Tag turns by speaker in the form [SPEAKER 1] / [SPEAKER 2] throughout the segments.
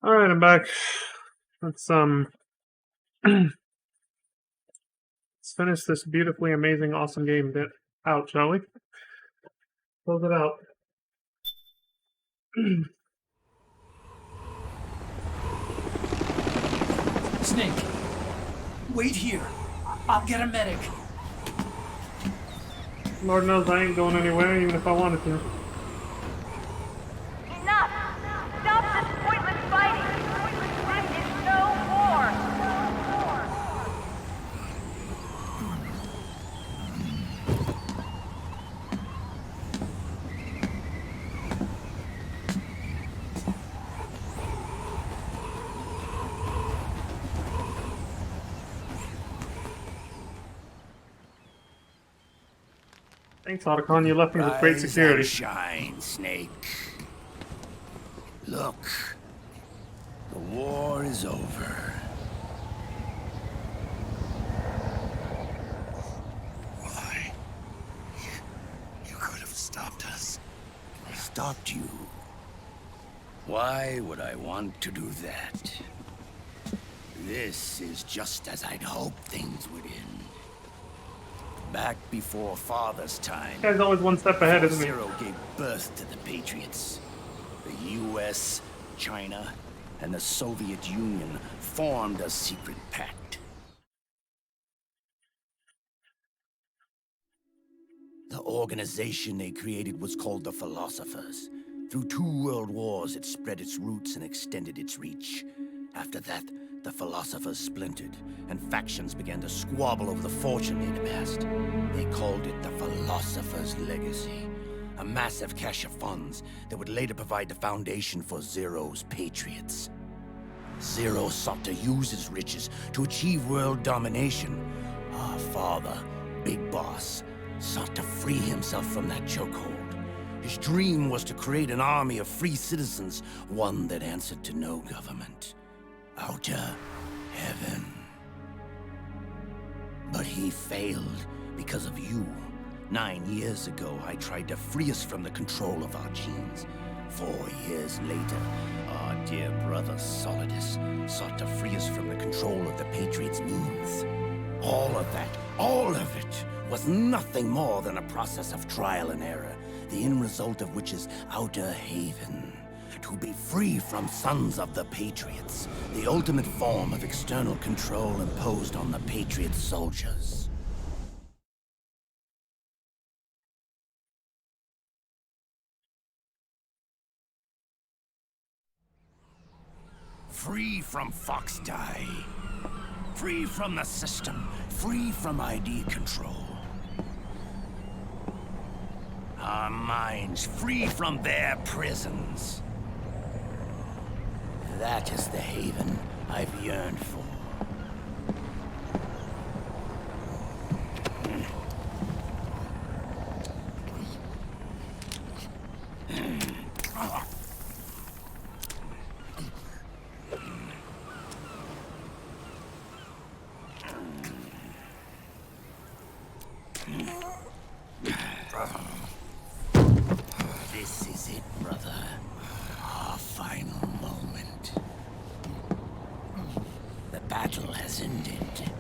[SPEAKER 1] All right, I'm back. Let's let's finish this beautifully amazing, awesome game bit out, shall we? Close it out.
[SPEAKER 2] Snake, wait here. I'll get a medic.
[SPEAKER 1] Lord knows I ain't going anywhere, even if I wanted to.
[SPEAKER 3] Enough! Stop this pointless fighting! This is no war!
[SPEAKER 1] Thanks, Otacon. You left me with great security.
[SPEAKER 4] Rise and shine, Snake. Look, the war is over. Why? You could have stopped us. Stopped you? Why would I want to do that? This is just as I'd hoped things would end. Back before Father's time,
[SPEAKER 1] This guy's always one step ahead, isn't he?
[SPEAKER 4] Zero gave birth to the Patriots. The US, China, and the Soviet Union formed a secret pact. The organization they created was called the Philosophers. Through 2 world wars, it spread its roots and extended its reach. After that, the Philosophers splintered, and factions began to squabble over the fortune they'd amassed. They called it the Philosopher's Legacy, a massive cache of funds that would later provide the foundation for Zero's Patriots. Zero sought to use his riches to achieve world domination. Our father, Big Boss, sought to free himself from that chokehold. His dream was to create an army of free citizens, one that answered to no government. Outer heaven. But he failed because of you. 9 years ago, I tried to free us from the control of our genes. 4 years later, our dear brother Solidus sought to free us from the control of the Patriots' means. All of it, was nothing more than a process of trial and error, the end result of which is Outer Haven. To be free from Sons of the Patriots, the ultimate form of external control imposed on the Patriot soldiers. Free from Foxdie. Free from the system. Free from ID control. Our minds free from their prisons. That is the haven I've yearned for. This is it, brother. Our final moment. The battle has ended,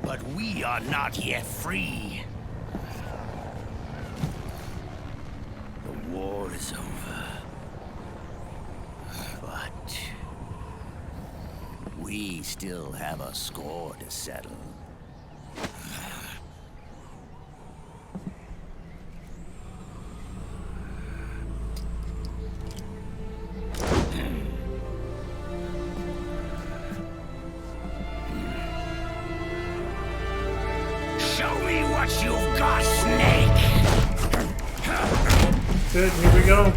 [SPEAKER 4] but we are not yet free. The war is over, but we still have a score to settle. Show me what you've got, Snake!
[SPEAKER 1] Good, here we go.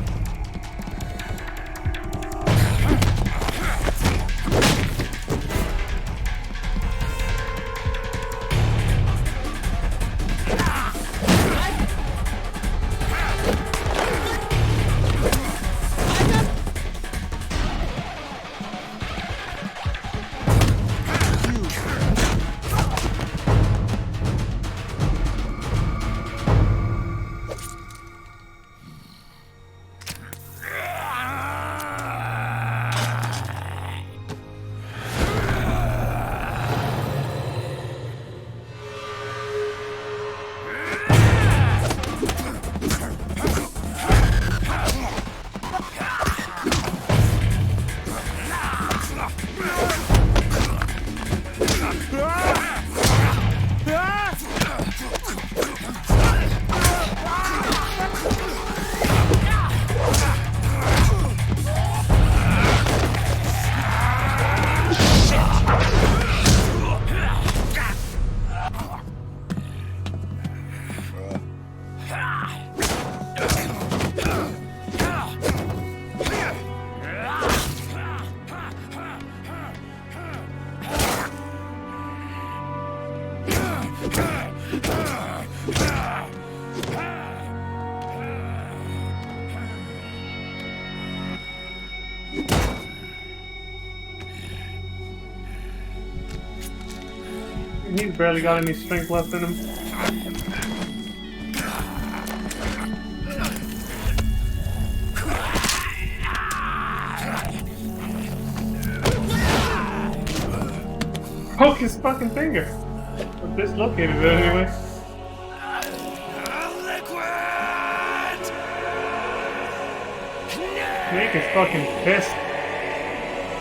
[SPEAKER 1] He's barely got any strength left in him. Poke his fucking finger! Or dislocated it anyway. Snake is fucking pissed.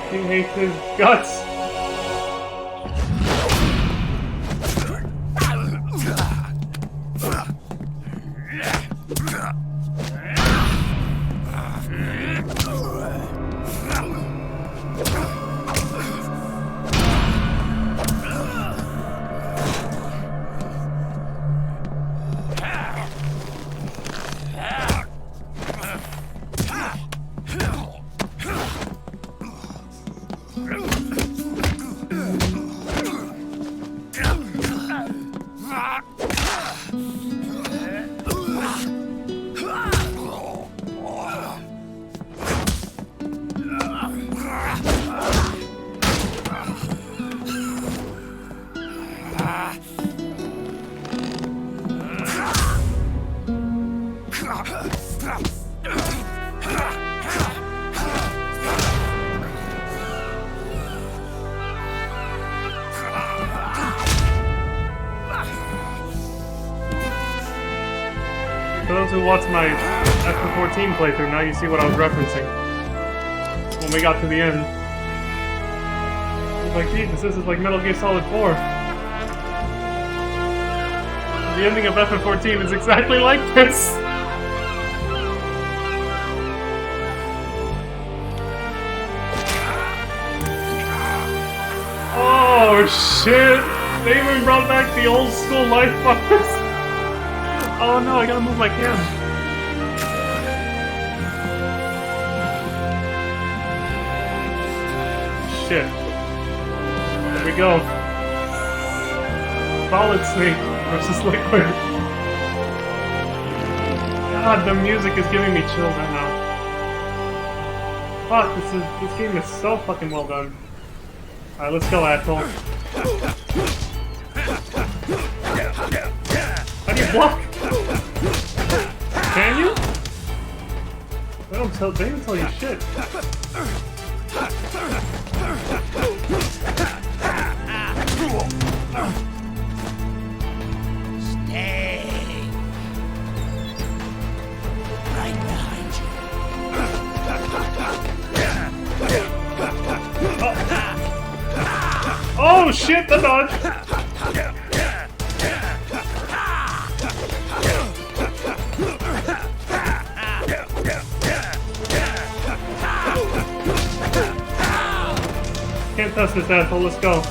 [SPEAKER 1] He hates his guts. For those who watched my F14 playthrough, now you see what I was referencing. When we got to the end. I was like, Jesus, this is like Metal Gear Solid 4. The ending of F14 is exactly like this! Oh shit! They even brought back the old school life bars! Oh no, I gotta move my cam. Shit. There we go. Solid Snake versus Liquid. God, the music is giving me chills right now. Fuck, this game is so fucking well done. Alright, let's go, asshole. How do you block? Can you? They don't tell you shit.
[SPEAKER 4] Stay right behind you.
[SPEAKER 1] Oh shit, the dodge! Can't touch this asshole, let's go.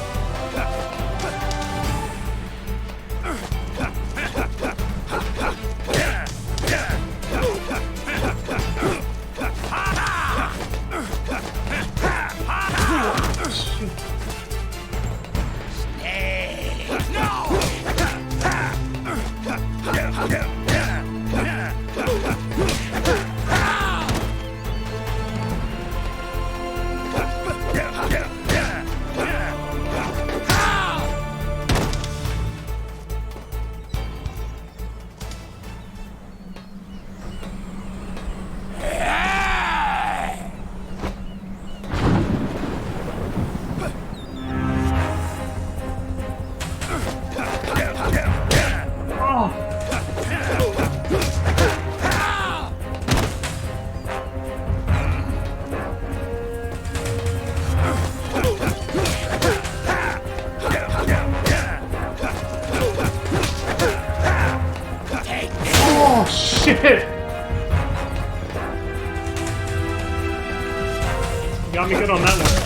[SPEAKER 1] got me good on that one.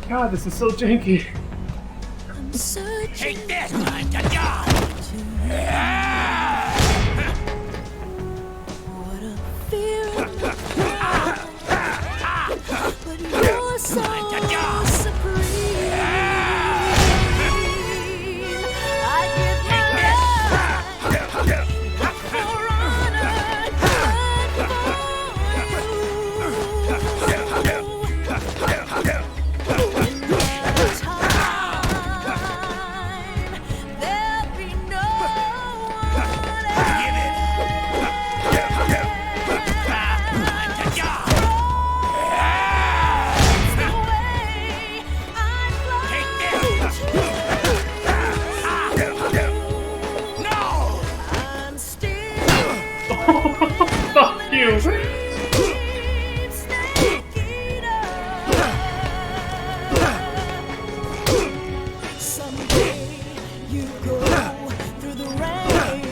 [SPEAKER 1] God, this is so janky.
[SPEAKER 4] Take this, time to die!
[SPEAKER 5] What a fear in my heart, but you're so supreme. I give my life for honor, but for you. In my time, there'll be no one I'm still
[SPEAKER 1] Fuck you.
[SPEAKER 5] Someday you go through the rain.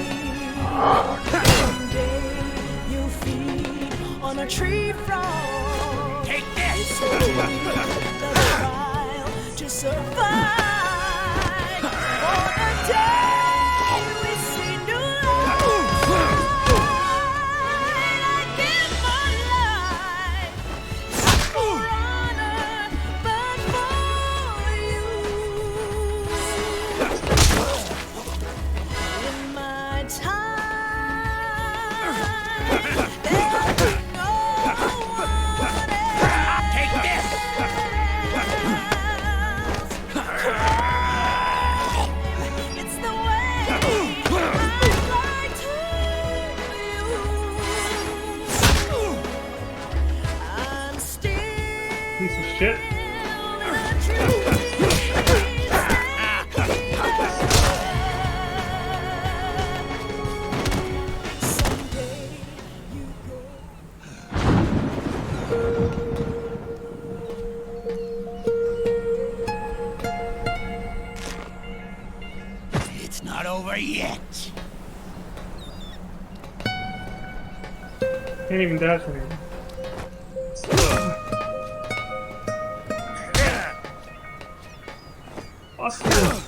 [SPEAKER 5] Someday you feed on a tree frog.
[SPEAKER 4] Take this!
[SPEAKER 5] The trial to survive. For the day we see new light. I give my life for honor, but for you. In my time, there'll be no one else.
[SPEAKER 4] Take this!
[SPEAKER 5] It's the way I like to use. I'm still
[SPEAKER 1] Piece of shit.
[SPEAKER 5] a tree. Someday you go.
[SPEAKER 4] It's not over yet.
[SPEAKER 1] Can't even dash anymore. Awesome.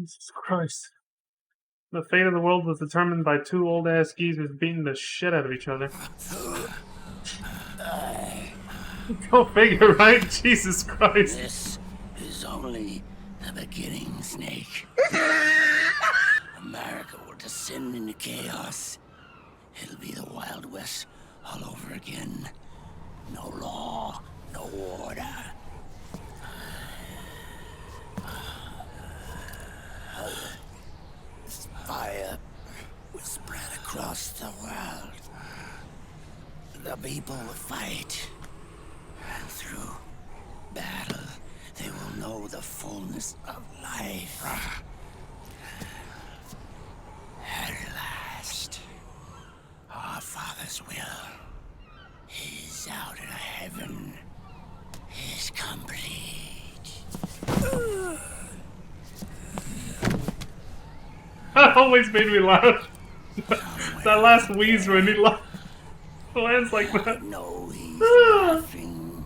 [SPEAKER 1] Jesus Christ. The fate of the world was determined by two old-ass geezers beating the shit out of each other. Go figure, right? Jesus Christ.
[SPEAKER 4] This is only the beginning, Snake. America will descend into chaos. It'll be the Wild West all over again. No law, no order. Fire will spread across the world. The people will fight. And through battle, they will know the fullness of life. At last, our Father's will is out in heaven is complete.
[SPEAKER 1] That always made me laugh. That last wheeze when he lands like
[SPEAKER 4] I
[SPEAKER 1] that.
[SPEAKER 4] know he's laughing.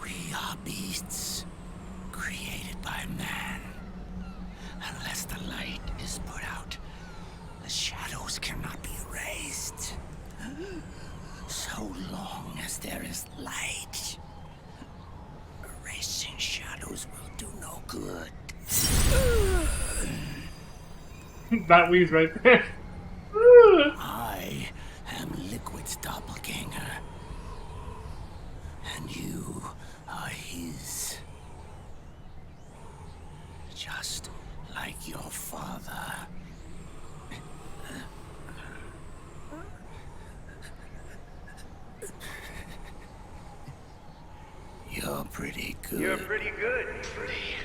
[SPEAKER 4] We are beasts created by man. Unless the light is put out, the shadows cannot be erased. So long as there is light, erasing shadows will do no good.
[SPEAKER 1] That wheeze right there.
[SPEAKER 4] I am Liquid's doppelganger. And you are his. Just like your father. You're pretty good.
[SPEAKER 6] You're pretty good. Pretty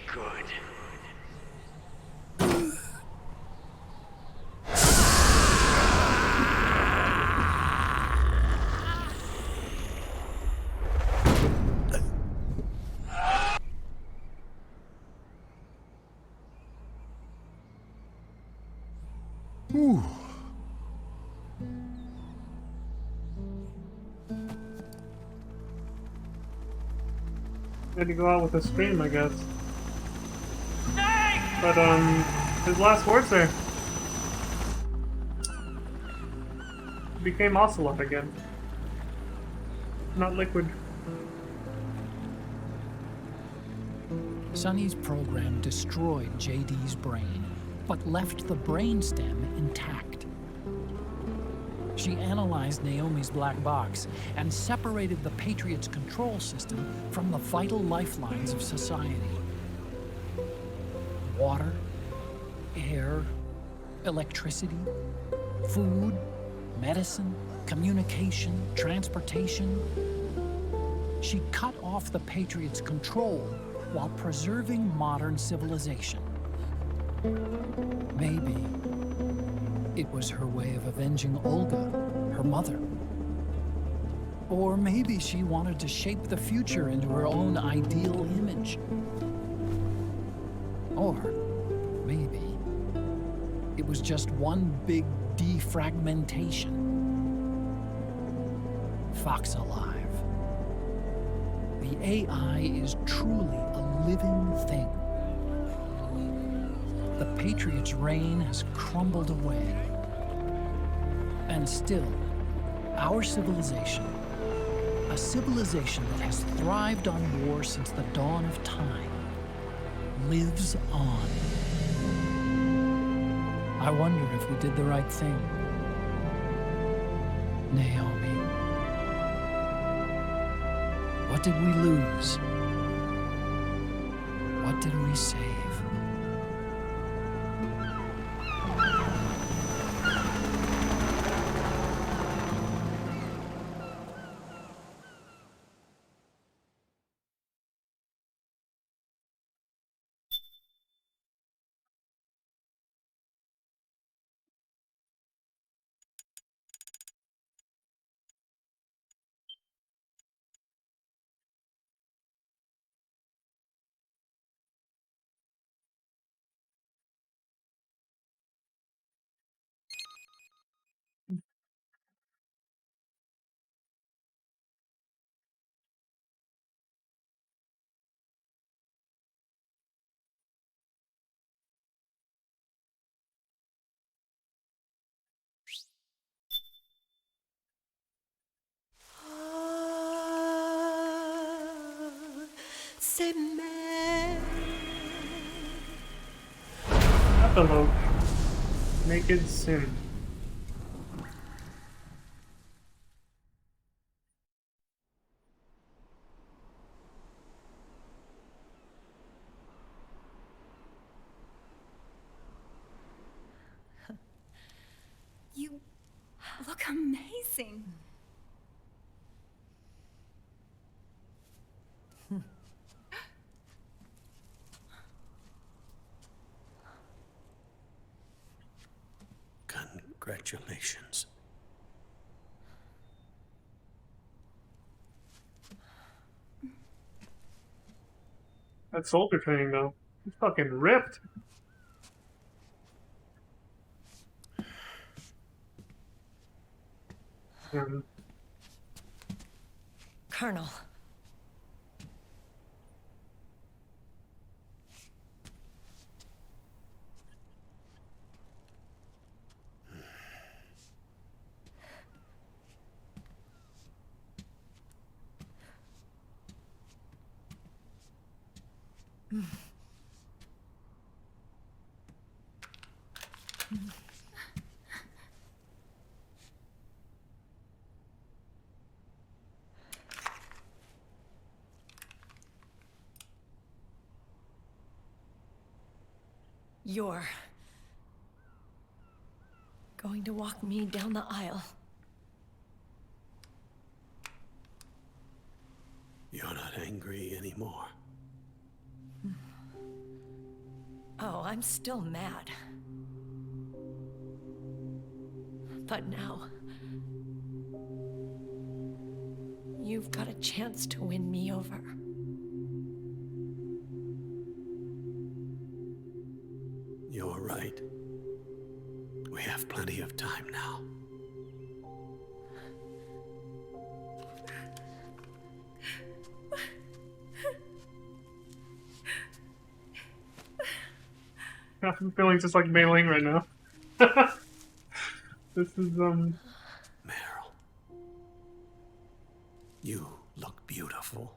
[SPEAKER 6] good.
[SPEAKER 1] Had to go out with a scream, I guess. But, his last words there. Became Ocelot again. Not Liquid.
[SPEAKER 2] Sonny's program destroyed JD's brain, but left the brainstem intact. She analyzed Naomi's black box and separated the Patriots' control system from the vital lifelines of society. Water, air, electricity, food, medicine, communication, transportation. She cut off the Patriots' control while preserving modern civilization. Maybe it was her way of avenging Olga, her mother. Or maybe she wanted to shape the future into her own ideal image. Or maybe it was just one big defragmentation. Fox alive. The AI is truly a living thing. The Patriots' reign has crumbled away. And still, our civilization, a civilization that has thrived on war since the dawn of time, lives on. I wonder if we did the right thing. Naomi. What did we lose? What did we save?
[SPEAKER 5] say man.
[SPEAKER 1] Epilogue. Naked Sin.
[SPEAKER 7] You look amazing.
[SPEAKER 4] Congratulations.
[SPEAKER 1] That soldier training though. He's fucking ripped. Um,
[SPEAKER 5] Colonel. You're going to walk me down the aisle.
[SPEAKER 4] You're not angry anymore.
[SPEAKER 5] Oh, I'm still mad. But now, you've got a chance to win me over.
[SPEAKER 4] You're right. We have plenty of time now.
[SPEAKER 1] I'm feeling just like Mei Ling right now. This is
[SPEAKER 4] Meryl. You look beautiful.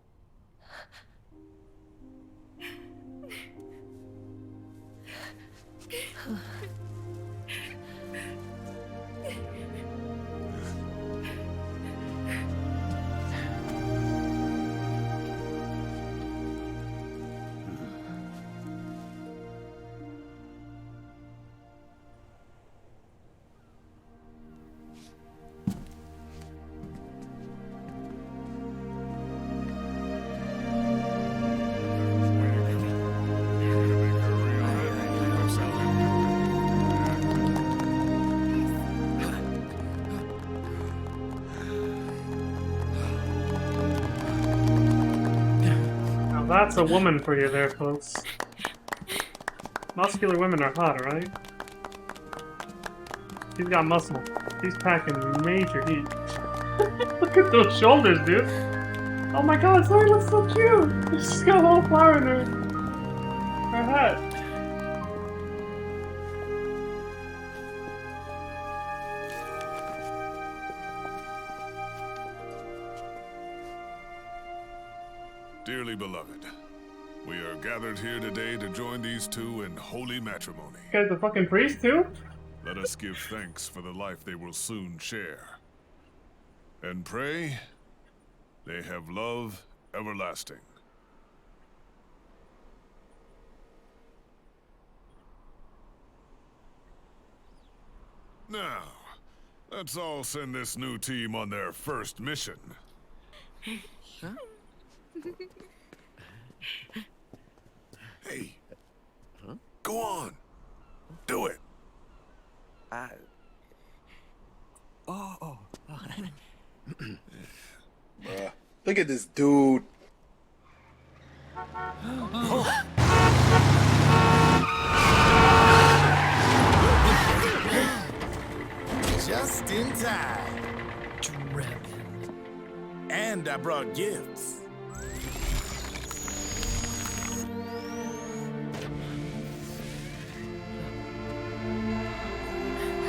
[SPEAKER 1] now that's a woman for you there, folks. Muscular women are hot, right? She's got muscle. She's packing major heat. Look at those shoulders, dude. Oh my god, Zoe looks so cute. She's got a little flower in her hat.
[SPEAKER 8] Dearly beloved, we are gathered here today to join these two in holy matrimony.
[SPEAKER 1] You guys the fucking priest too?
[SPEAKER 8] Let us give thanks for the life they will soon share. And pray they have love everlasting. Now, let's all send this new team on their first mission. Hey. Go on. Do it.
[SPEAKER 9] Look at this dude.
[SPEAKER 10] Just in time.
[SPEAKER 2] Drebin.
[SPEAKER 10] And I brought gifts.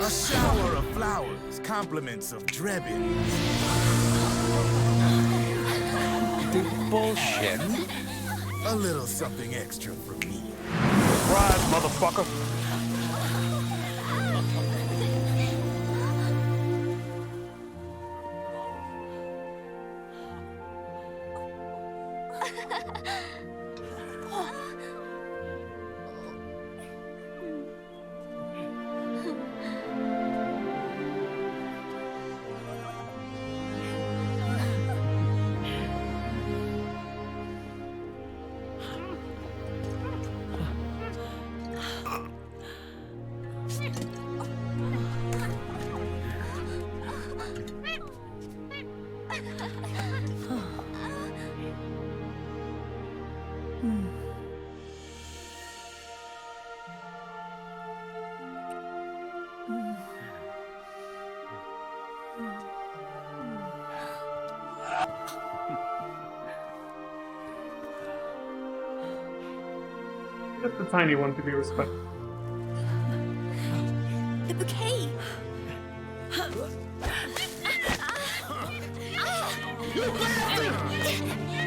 [SPEAKER 10] A shower of flowers, compliments of Drebin.
[SPEAKER 11] Bullshit.
[SPEAKER 10] A little something extra from me.
[SPEAKER 6] Surprise, motherfucker.
[SPEAKER 1] Just the tiny one to be respected.
[SPEAKER 7] The bouquet.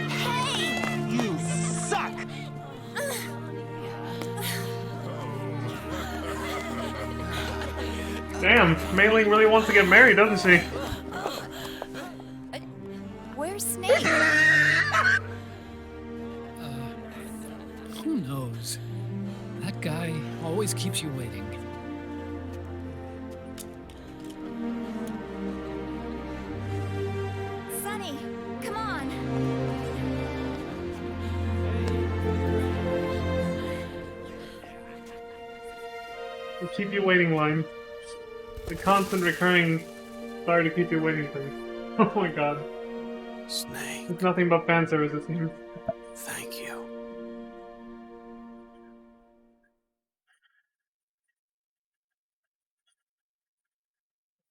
[SPEAKER 7] Hey!
[SPEAKER 6] You suck!
[SPEAKER 1] Damn, Mei-Ling really wants to get married, doesn't she?
[SPEAKER 7] Where's Snake?
[SPEAKER 2] Who knows? That guy always keeps you waiting.
[SPEAKER 7] Sunny, come on.
[SPEAKER 1] The keep you waiting line. The constant recurring sorry to keep you waiting thing. Oh my god.
[SPEAKER 4] Snake,
[SPEAKER 1] It's nothing but fan service, it seems.
[SPEAKER 4] thank you.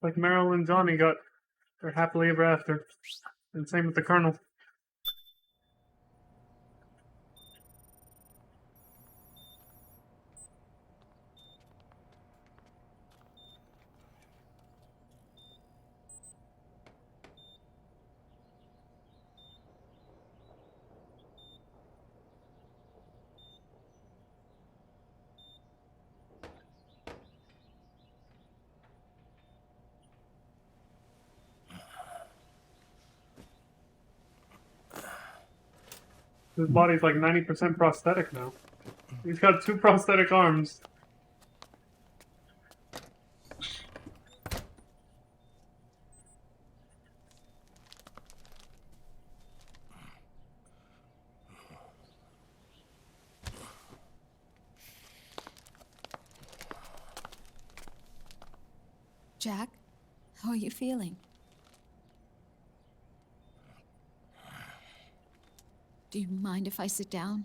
[SPEAKER 1] Like Meryl and Johnny got their happily ever after. And same with the Colonel. His body's like 90% prosthetic now. He's got 2 prosthetic arms.
[SPEAKER 7] Jack, how are you feeling? Do you mind if I sit down?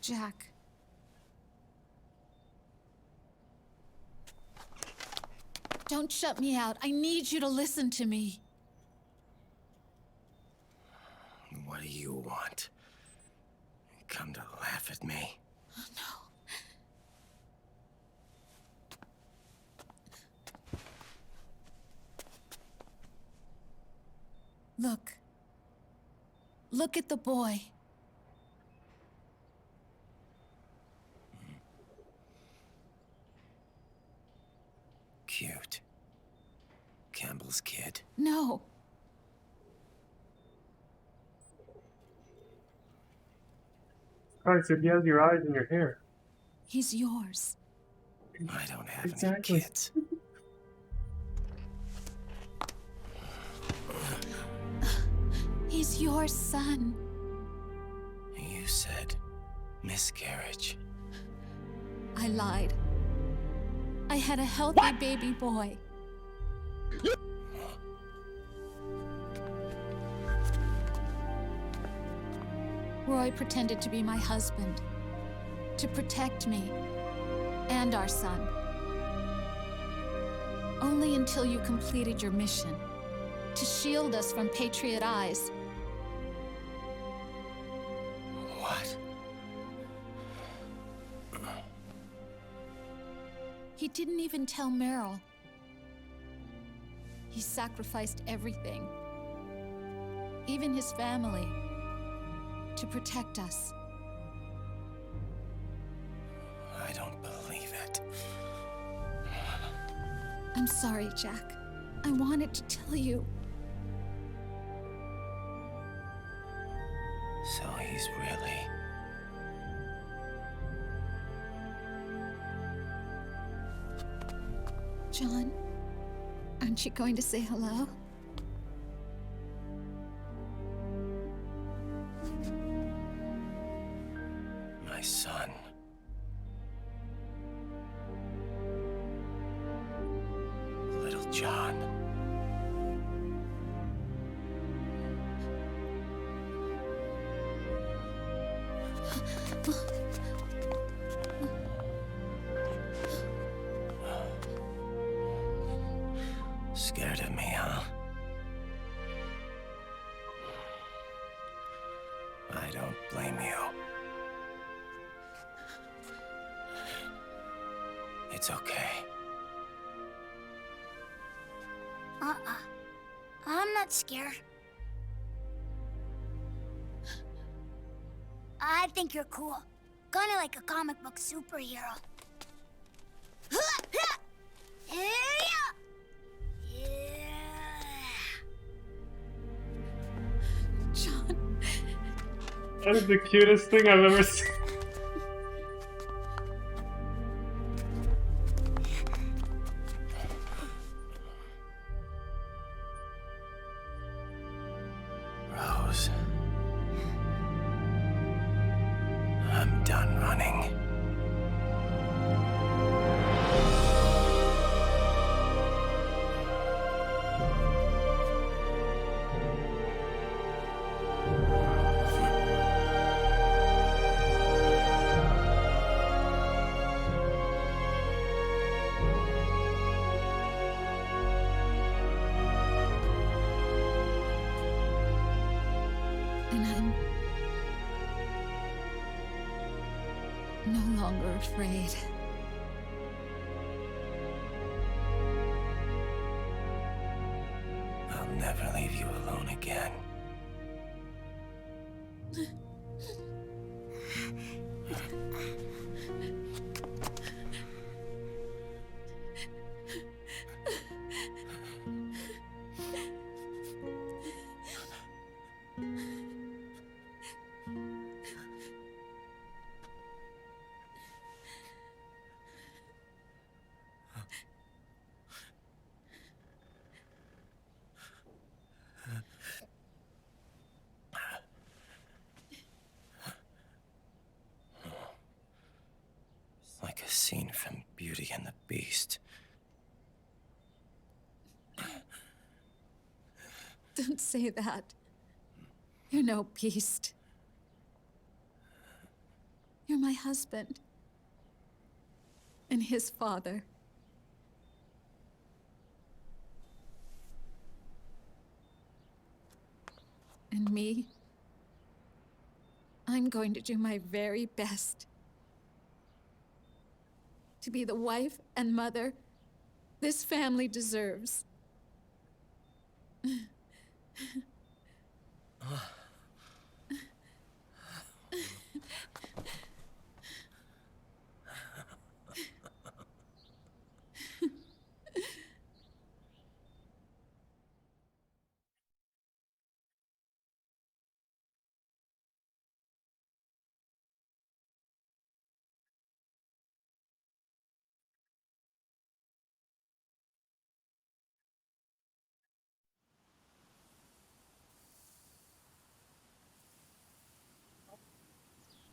[SPEAKER 7] Jack. Don't shut me out. I need you to listen to me.
[SPEAKER 4] What do you want? Come to laugh at me?
[SPEAKER 7] Oh, no. Look. Look at the boy.
[SPEAKER 4] Cute. Campbell's kid.
[SPEAKER 7] No.
[SPEAKER 1] Christ, if he has your eyes and your hair.
[SPEAKER 7] He's yours.
[SPEAKER 4] I don't have
[SPEAKER 1] Exactly.
[SPEAKER 4] any kids.
[SPEAKER 7] He's your son.
[SPEAKER 4] You said miscarriage.
[SPEAKER 7] I lied. I had a healthy baby boy. Roy pretended to be my husband, to protect me and our son. Only until you completed your mission. To shield us from Patriot eyes.
[SPEAKER 4] What?
[SPEAKER 7] He didn't even tell Meryl. He sacrificed everything. Even his family. To protect us.
[SPEAKER 4] I don't believe it.
[SPEAKER 7] I'm sorry, Jack. I wanted to tell you.
[SPEAKER 4] So he's really...
[SPEAKER 7] John, aren't you going to say hello?
[SPEAKER 4] My son. Little John. Scared of me, huh? I don't blame you. It's okay.
[SPEAKER 11] I'm not scared. I think you're cool. Kinda like a comic book superhero.
[SPEAKER 7] John.
[SPEAKER 1] That is the cutest thing I've ever seen.
[SPEAKER 4] Rose. I'm done running.
[SPEAKER 7] And I'm no longer afraid.
[SPEAKER 4] I'll never leave you alone again. Like a scene from Beauty and the Beast.
[SPEAKER 7] Don't say that. You're no beast. You're my husband. And his father. And me? I'm going to do my very best to be the wife and mother this family deserves.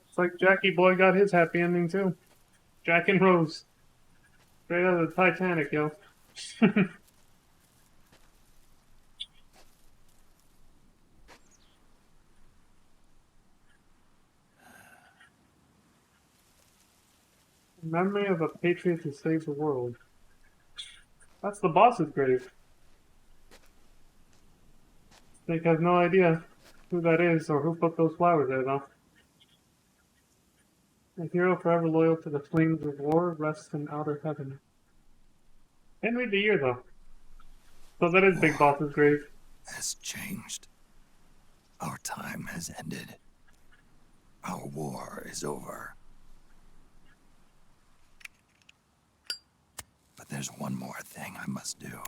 [SPEAKER 1] It's like Jackie Boy got his happy ending too. Jack and Rose. Straight out of the Titanic, yo. Memory of a patriot who saves the world. That's the boss's grave. Snake has no idea who that is or who put those flowers there, though. A hero forever loyal to the flames of war rests in outer heaven. Didn't read the year, though. So that is Big Boss's grave.
[SPEAKER 4] Has changed. Our time has ended. Our war is over. But there's one more thing I must do.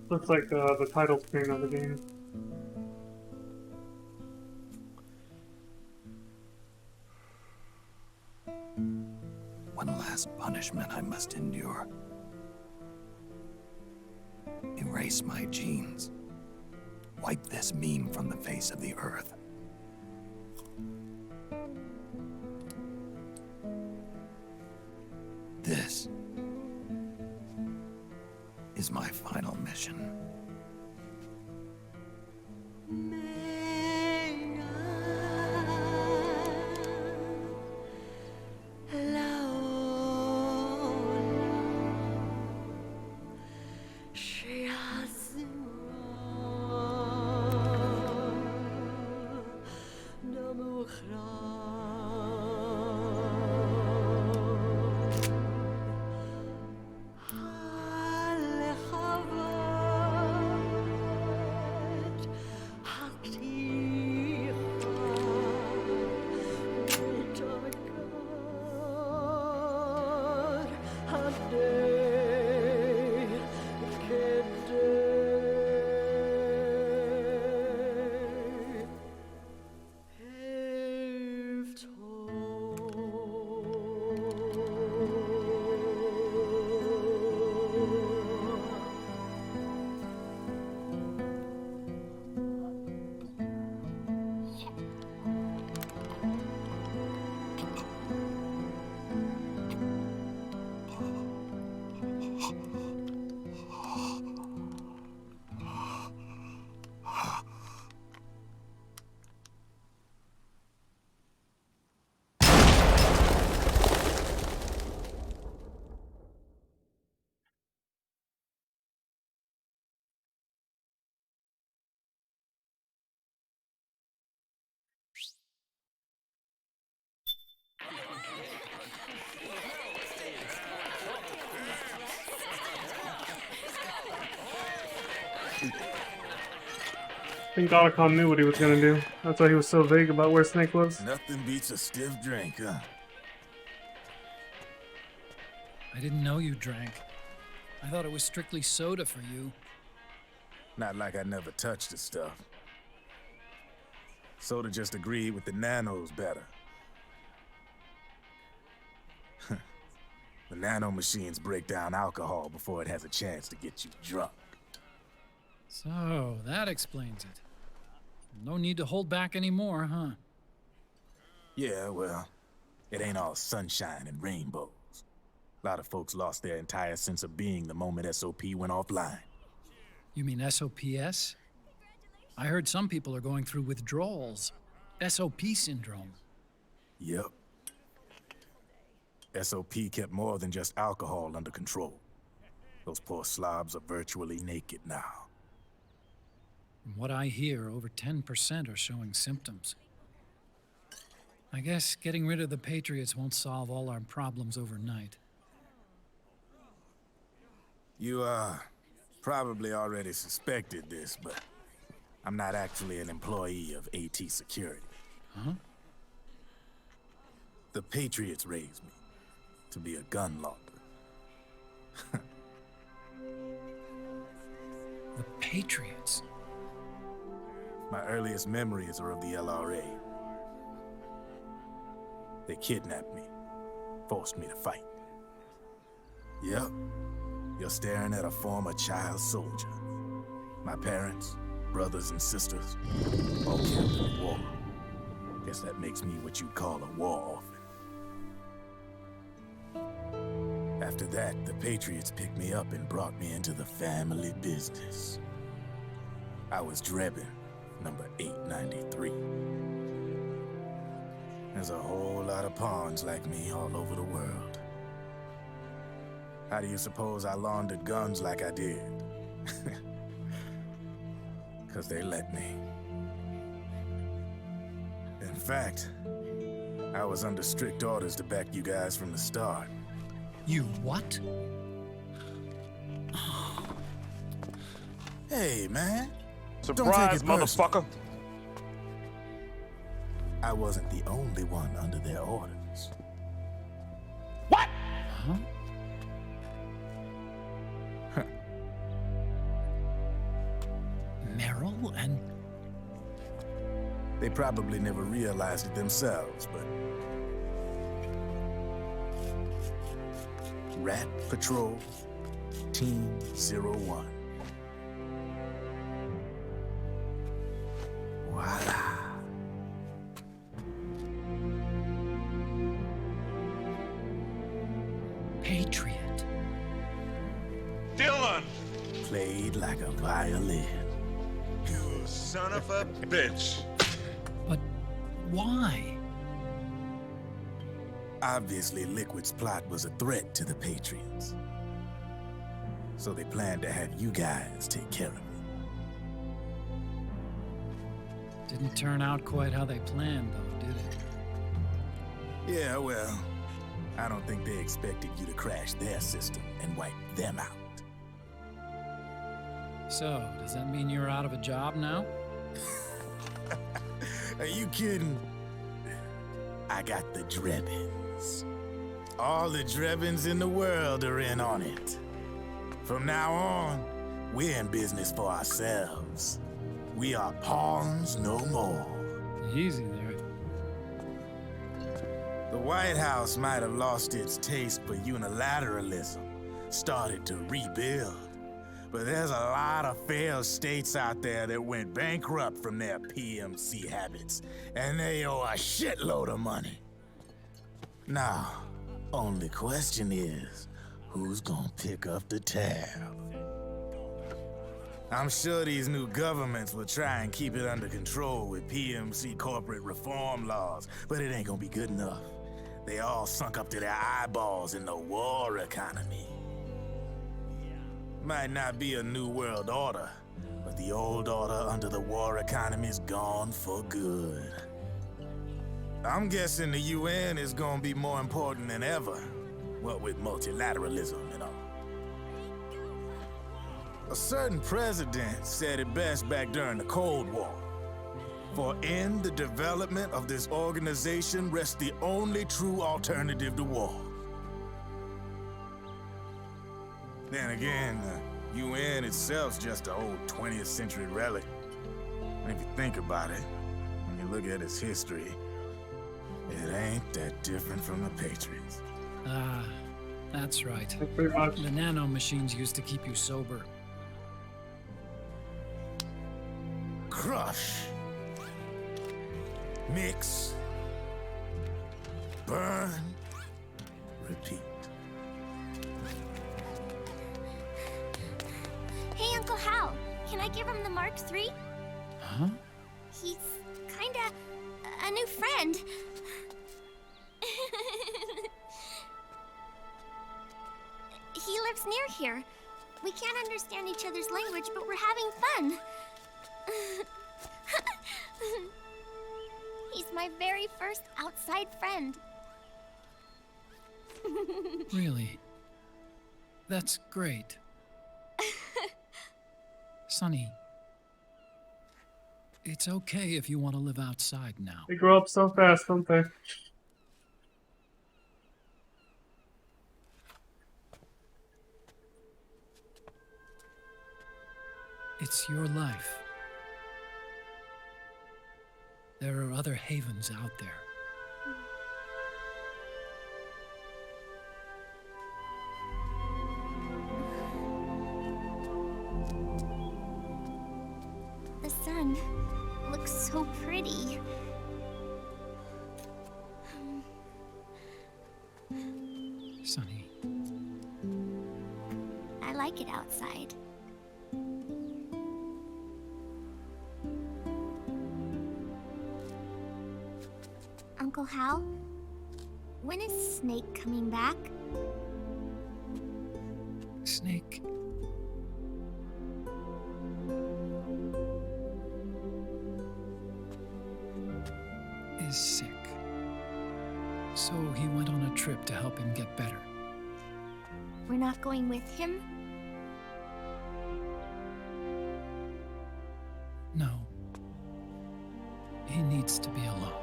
[SPEAKER 1] Looks like the title screen of the game.
[SPEAKER 4] One last punishment I must endure. Erase my genes. Wipe this meme from the face of the earth. This is my final mission.
[SPEAKER 1] I think Otacon knew what he was gonna do. That's why he was so vague about where Snake was.
[SPEAKER 10] Nothing beats a stiff drink, huh?
[SPEAKER 2] I didn't know you drank. I thought it was strictly soda for you.
[SPEAKER 10] Not like I never touched the stuff. Soda just agreed with the nanos better. The nano machines break down alcohol before it has a chance to get you drunk.
[SPEAKER 2] So, that explains it. No need to hold back anymore, huh?
[SPEAKER 10] Yeah, well, it ain't all sunshine and rainbows. A lot of folks lost their entire sense of being the moment SOP went offline.
[SPEAKER 2] You mean SOPS? I heard some people are going through withdrawals. SOP syndrome.
[SPEAKER 10] Yep. SOP kept more than just alcohol under control. Those poor slobs are virtually naked now.
[SPEAKER 2] From what I hear, over 10% are showing symptoms. I guess getting rid of the Patriots won't solve all our problems overnight.
[SPEAKER 10] You, probably already suspected this, but I'm not actually an employee of AT Security.
[SPEAKER 2] Huh?
[SPEAKER 10] The Patriots raised me to be a gun launderer.
[SPEAKER 2] The Patriots?
[SPEAKER 10] My earliest memories are of the LRA. They kidnapped me, forced me to fight. Yep, you're staring at a former child soldier. My parents, brothers and sisters, all killed in the war. Guess that makes me what you'd call a war orphan. After that, the Patriots picked me up and brought me into the family business. I was Drebin, number 893. There's a whole lot of pawns like me all over the world. How do you suppose I laundered guns like I did? 'Cause they let me. In fact, I was under strict orders to back you guys from the start.
[SPEAKER 2] You what?
[SPEAKER 10] Hey, man. Don't take
[SPEAKER 6] Surprise,
[SPEAKER 10] it personal.
[SPEAKER 6] motherfucker.
[SPEAKER 10] I wasn't the only one under their orders.
[SPEAKER 6] What?
[SPEAKER 2] Huh? Meryl and...
[SPEAKER 10] They probably never realized it themselves, but... Rat Patrol, Team 01. Voila.
[SPEAKER 2] Patriot.
[SPEAKER 6] Dylan!
[SPEAKER 10] Played like a violin.
[SPEAKER 6] You son of a bitch.
[SPEAKER 2] But why?
[SPEAKER 10] Obviously, Liquid's plot was a threat to the Patriots. So they planned to have you guys take care of it.
[SPEAKER 2] Didn't turn out quite how they planned, though, did it?
[SPEAKER 10] Yeah, well, I don't think they expected you to crash their system and wipe them out.
[SPEAKER 2] So, does that mean you're out of a job now?
[SPEAKER 10] Are you kidding? I got the Drebins. All the Drebins in the world are in on it. From now on, we're in business for ourselves. We are pawns no more.
[SPEAKER 2] Easy there.
[SPEAKER 10] The White House might have lost its taste for unilateralism, started to rebuild. But there's a lot of failed states out there that went bankrupt from their PMC habits, and they owe a shitload of money. Now, only question is, who's gonna pick up the tab? I'm sure these new governments will try and keep it under control with PMC corporate reform laws, but it ain't gonna be good enough. They all sunk up to their eyeballs in the war economy. Might not be a new world order, but the old order under the war economy's gone for good. I'm guessing the UN is gonna be more important than ever, what with multilateralism and all. A certain president said it best back during the Cold War. For in the development of this organization rests the only true alternative to war. Then again, the UN itself's just an old 20th century relic. And if you think about it, when you look at its history, it ain't that different from the Patriots.
[SPEAKER 2] Ah, that's right.
[SPEAKER 1] Pretty much.
[SPEAKER 2] The nano machines used to keep you sober.
[SPEAKER 10] Crush. Mix. Burn. Repeat.
[SPEAKER 11] Hey, Uncle Hal, can I give him the Mark III?
[SPEAKER 2] Huh?
[SPEAKER 11] He's kinda a new friend. He lives near here. We can't understand each other's language, but we're having fun. He's my very first outside friend.
[SPEAKER 2] Really? That's great. Sonny, it's okay if you want to live outside now.
[SPEAKER 1] They grow up so fast, don't they?
[SPEAKER 2] It's your life. There are other havens out there.
[SPEAKER 11] The sun looks so pretty.
[SPEAKER 2] Sonny,
[SPEAKER 11] like it outside. Uncle Hal, when is Snake coming back?
[SPEAKER 2] Snake. Is sick. So he went on a trip to help him get better.
[SPEAKER 11] We're not going with him?
[SPEAKER 2] No. He needs to be alone.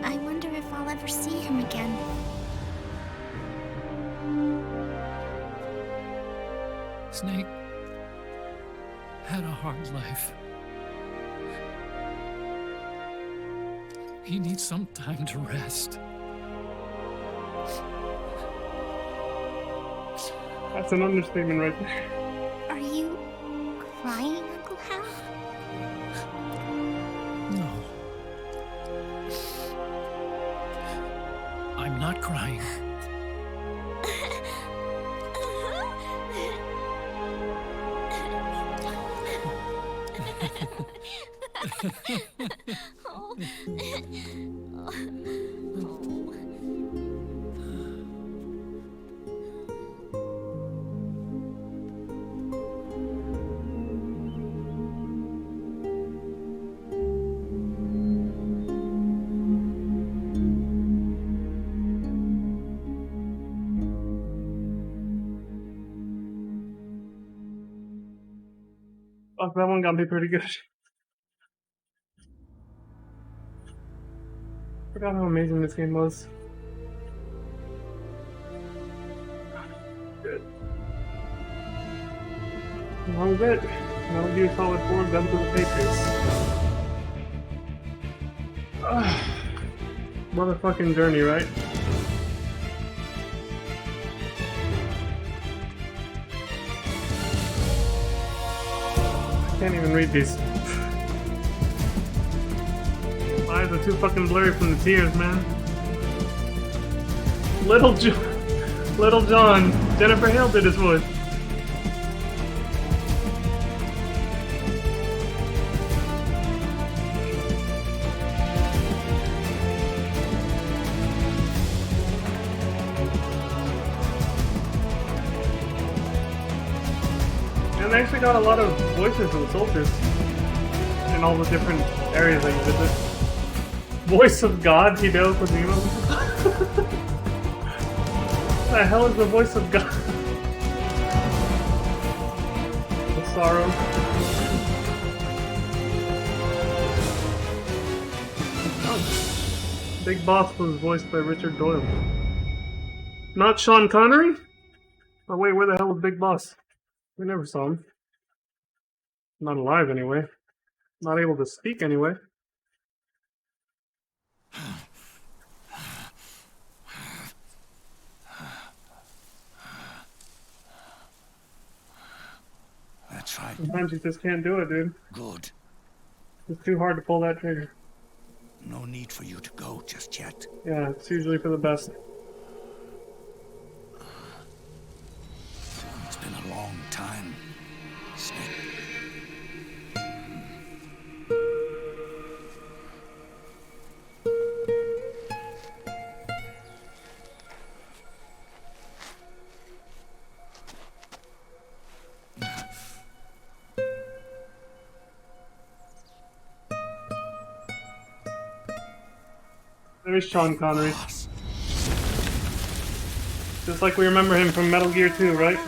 [SPEAKER 11] I wonder if I'll ever see him again.
[SPEAKER 2] Snake had a hard life. He needs some time to rest.
[SPEAKER 1] That's an understatement right there.
[SPEAKER 11] Are you crying, Uncle Hal?
[SPEAKER 2] No. I'm not crying.
[SPEAKER 1] Fuck, that one got me pretty good. Forgot how amazing this game was. Good. And that was it. Metal Gear Solid 4 Guns of the Patriots. Motherfucking journey, right? I can't even read these. My eyes are too fucking blurry from the tears, man. Little John. Jennifer Hale did his voice. And they actually got a lot of voices of the soldiers in all the different areas that you visit. Voice of God, Hideo Kojima. What the hell is the voice of God? The sorrow. Oh. Big Boss was voiced by Richard Doyle. Not Sean Connery? Oh wait, where the hell was Big Boss? We never saw him. Not alive anyway. Not able to speak anyway.
[SPEAKER 4] That's right.
[SPEAKER 1] Sometimes you just can't do it, dude.
[SPEAKER 4] Good.
[SPEAKER 1] It's too hard to pull that trigger.
[SPEAKER 4] No need for you to go just yet.
[SPEAKER 1] Yeah, it's usually for the best.
[SPEAKER 4] It's been a long time, Snake.
[SPEAKER 1] There's Sean Connery. Just like we remember him from Metal Gear 2, right?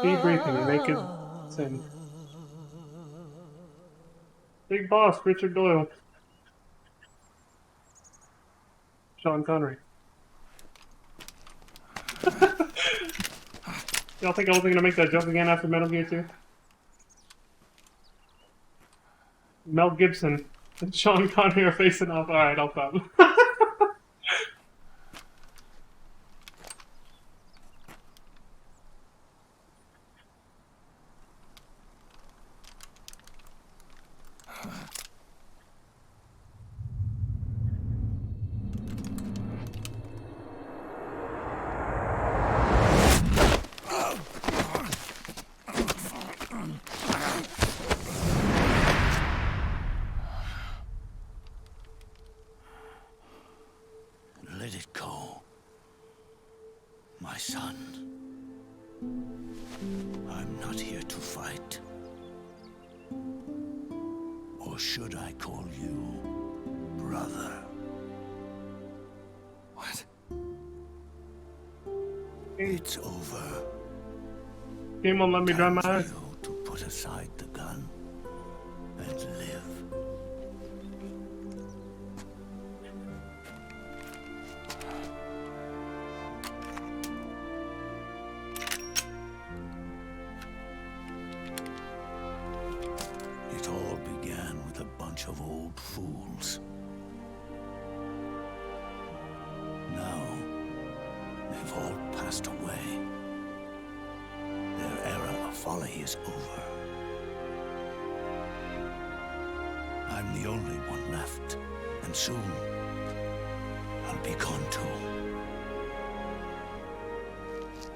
[SPEAKER 1] Debriefing and naked sin. Big Boss, Richard Doyle. Sean Connery. Y'all think I wasn't gonna make that joke again after Metal Gear 2? Mel Gibson and Sean Connery are facing off. Alright, I'll stop.
[SPEAKER 4] Let it go, my son. I'm not here to fight. Or should I call you brother? What? It's over.
[SPEAKER 1] Game won't let me dry my
[SPEAKER 4] Time
[SPEAKER 1] eyes.
[SPEAKER 4] for you to put aside the gun and live. It all began with a bunch of old fools. Now, they've all passed away. Their era of folly is over. I'm the only one left, and soon I'll be gone too.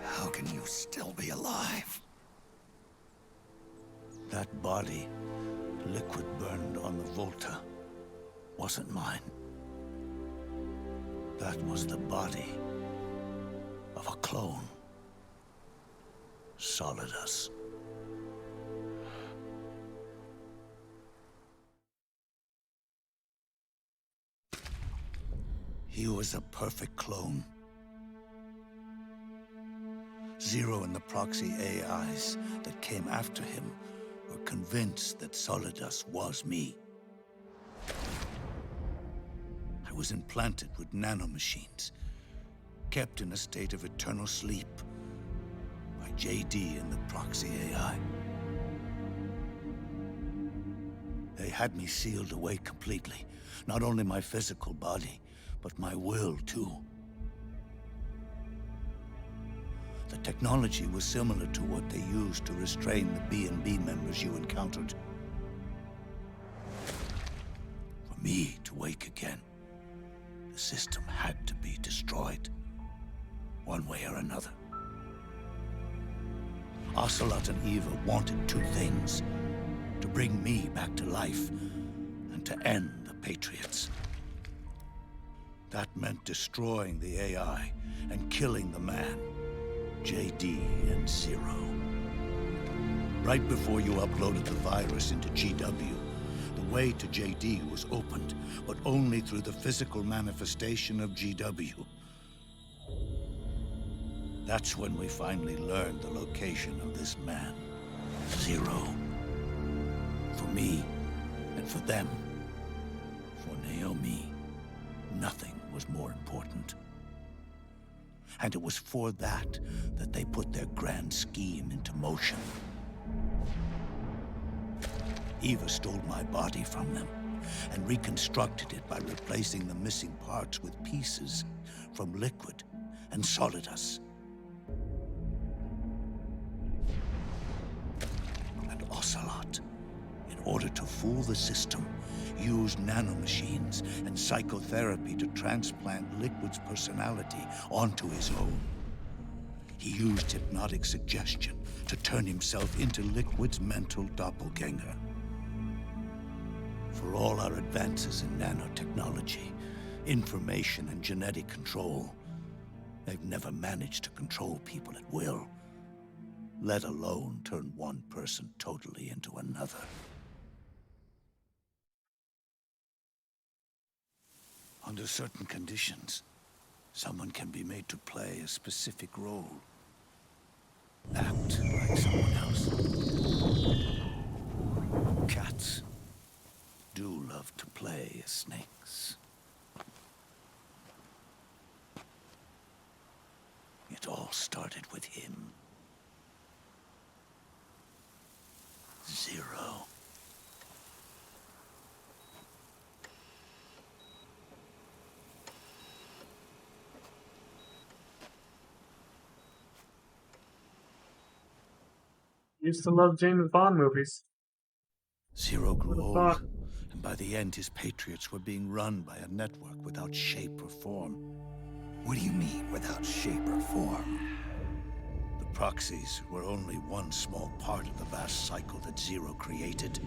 [SPEAKER 4] How can you still be alive? That body, liquid burned on the Volta, wasn't mine. That was the body of a clone. Solidus. He was a perfect clone. Zero and the proxy AIs that came after him were convinced that Solidus was me. I was implanted with nanomachines, kept in a state of eternal sleep by JD and the proxy AI. They had me sealed away completely, not only my physical body, but my will too. The technology was similar to what they used to restrain the B&B members you encountered. For me to wake again, the system had to be destroyed, one way or another. Ocelot and Eva wanted two things: to bring me back to life, and to end the Patriots. That meant destroying the AI and killing the man, JD and Zero. Right before you uploaded the virus into GW, the way to JD was opened, but only through the physical manifestation of GW. That's when we finally learned the location of this man, Zero. For me, and for them, for Naomi, nothing was more important. And it was for that they put their grand scheme into motion. Eva stole my body from them and reconstructed it by replacing the missing parts with pieces from Liquid and Solidus. And Ocelot, in order to fool the system, used nanomachines and psychotherapy to transplant Liquid's personality onto his own. He used hypnotic suggestion to turn himself into Liquid's mental doppelganger. For all our advances in nanotechnology, information and genetic control, they've never managed to control people at will, let alone turn one person totally into another. Under certain conditions, someone can be made to play a specific role. Act like someone else. Cats do love to play as snakes. It all started with him. Zero.
[SPEAKER 1] Used to love James Bond movies.
[SPEAKER 4] Zero grew old, and by the end his Patriots were being run by a network without shape or form. What do you mean, without shape or form? The proxies were only one small part of the vast cycle that Zero created.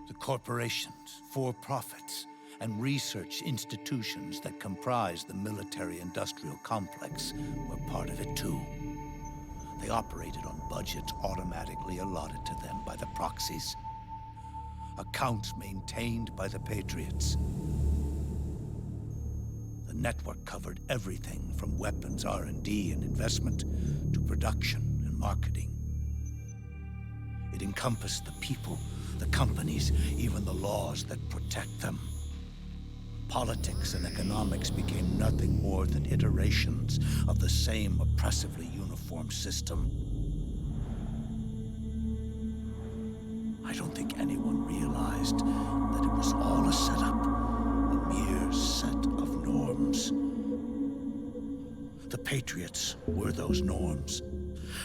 [SPEAKER 4] The corporations, for-profits, and research institutions that comprise the military-industrial complex were part of it too. They operated on budgets automatically allotted to them by the proxies. Accounts maintained by the Patriots. The network covered everything from weapons R&D and investment to production and marketing. It encompassed the people, the companies, even the laws that protect them. Politics and economics became nothing more than iterations of the same oppressively uniform system. I don't think anyone realized that it was all a setup, a mere set of norms. The Patriots were those norms,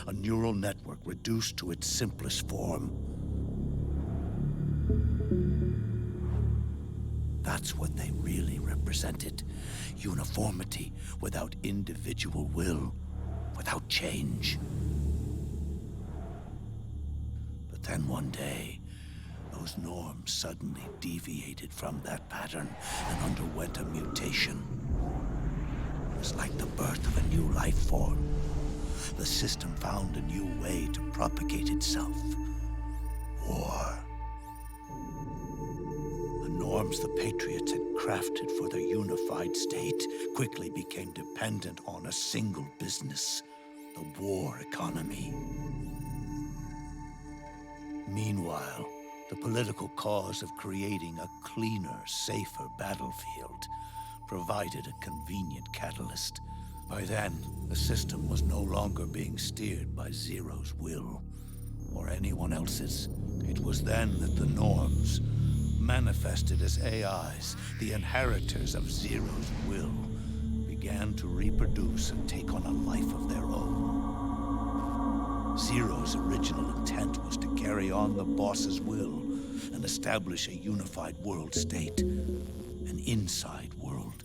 [SPEAKER 4] a neural network reduced to its simplest form. That's what they really represented. Uniformity without individual will, without change. But then one day, those norms suddenly deviated from that pattern and underwent a mutation. It was like the birth of a new life form. The system found a new way to propagate itself. War. The norms the Patriots had crafted for their unified state quickly became dependent on a single business, the war economy. Meanwhile, the political cause of creating a cleaner, safer battlefield provided a convenient catalyst. By then, the system was no longer being steered by Zero's will, or anyone else's. It was then that the norms, manifested as AIs, the inheritors of Zero's will, began to reproduce and take on a life of their own. Zero's original intent was to carry on the boss's will and establish a unified world state, an inside world.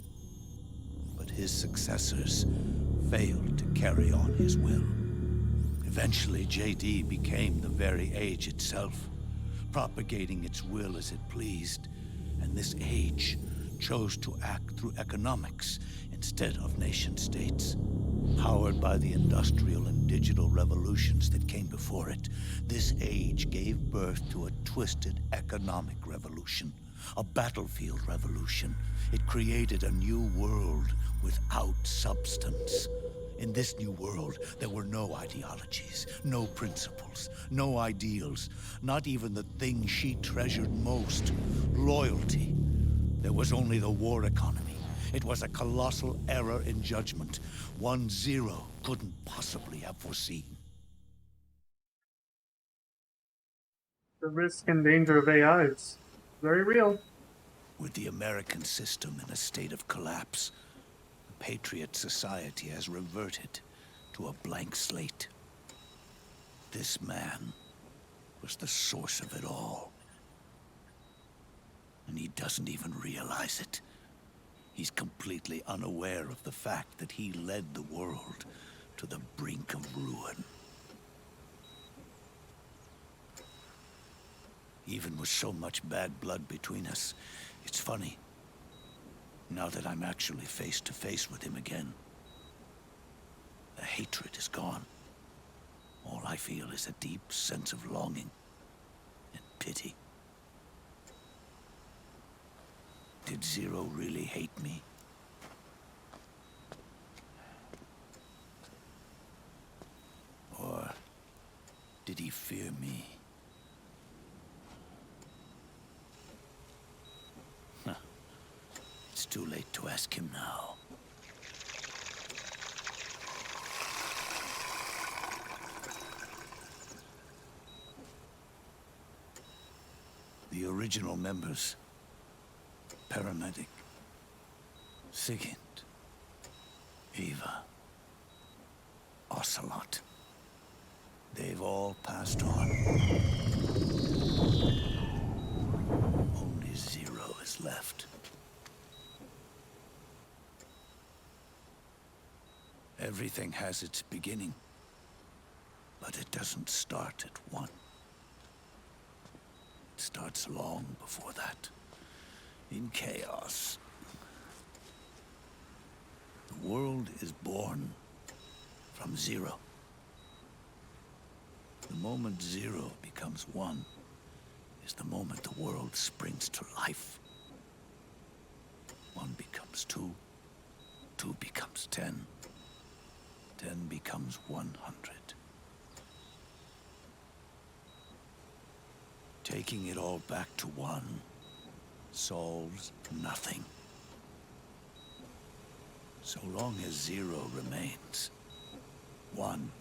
[SPEAKER 4] But his successors failed to carry on his will. Eventually, JD became the very age itself, propagating its will as it pleased, and this age chose to act through economics instead of nation-states. Powered by the industrial and digital revolutions that came before it, this age gave birth to a twisted economic revolution, a battlefield revolution. It created a new world without substance. In this new world, there were no ideologies, no principles, no ideals, not even the thing she treasured most, loyalty. There was only the war economy. It was a colossal error in judgment, one Zero couldn't possibly have foreseen.
[SPEAKER 1] The risk and danger of AIs. Very real.
[SPEAKER 4] With the American system in a state of collapse, the Patriot society has reverted to a blank slate. This man was the source of it all. And he doesn't even realize it. He's completely unaware of the fact that he led the world to the brink of ruin. Even with so much bad blood between us, it's funny. Now that I'm actually face to face with him again, the hatred is gone. All I feel is a deep sense of longing and pity. Did Zero really hate me? Or did he fear me? Huh. It's too late to ask him now. The original members, Paramedic, Sigint, Eva, Ocelot. They've all passed on. Only Zero is left. Everything has its beginning, but it doesn't start at 1. It starts long before that. in chaos. The world is born from zero. The moment zero becomes one is the moment the world springs to life. One becomes two, two becomes 10, 10 becomes 100. Taking it all back to one solves nothing. So long as zero remains, one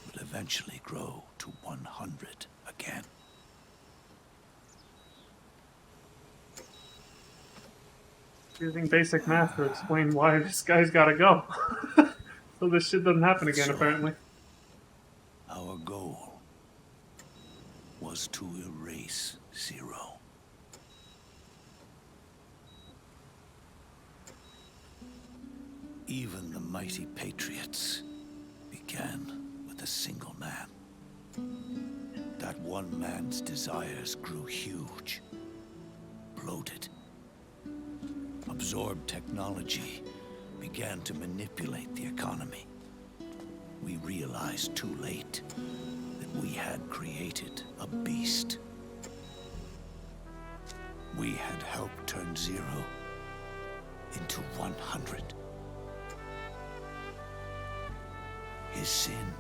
[SPEAKER 4] will eventually grow to 100 again.
[SPEAKER 1] Using basic math to explain why this guy's gotta go. So this shit doesn't happen again,
[SPEAKER 4] So,
[SPEAKER 1] apparently.
[SPEAKER 4] our goal was to erase zero. Even the mighty Patriots began with a single man. That one man's desires grew huge, bloated, absorbed technology, began to manipulate the economy. We realized too late that we had created a beast. We had helped turn zero into 100. His sin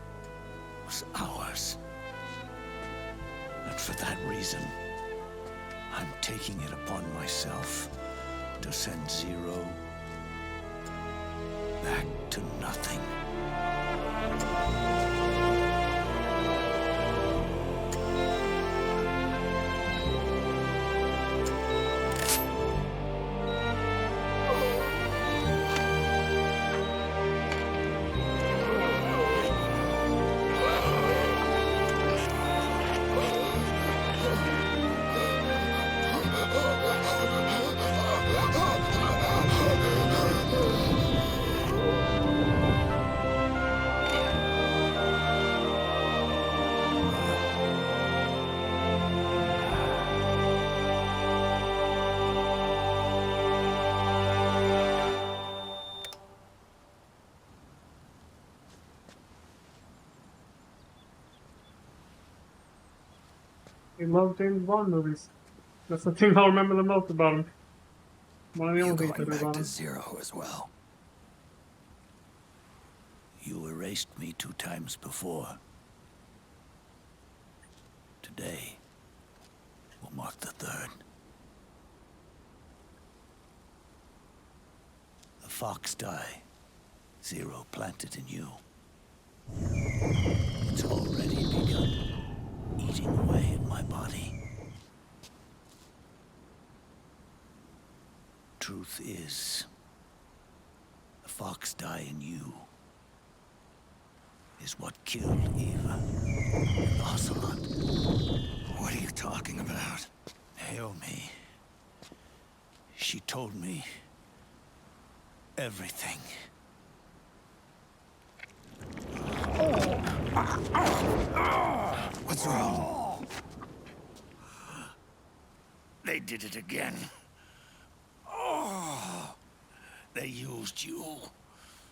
[SPEAKER 4] was ours. And for that reason, I'm taking it upon myself to send zero back to nothing.
[SPEAKER 1] He loved James Bond movies. That's the thing I'll remember the most about him. One of the only things I do about him.
[SPEAKER 4] Zero as well. You erased me 2 times before. Today will mark the 3rd. The fox die Zero planted in you. It's already begun eating away at my body. Truth is, the fox die in you is what killed Eva and Ocelot. What are you talking about? Naomi. She told me everything. What's wrong? They did it again. They used you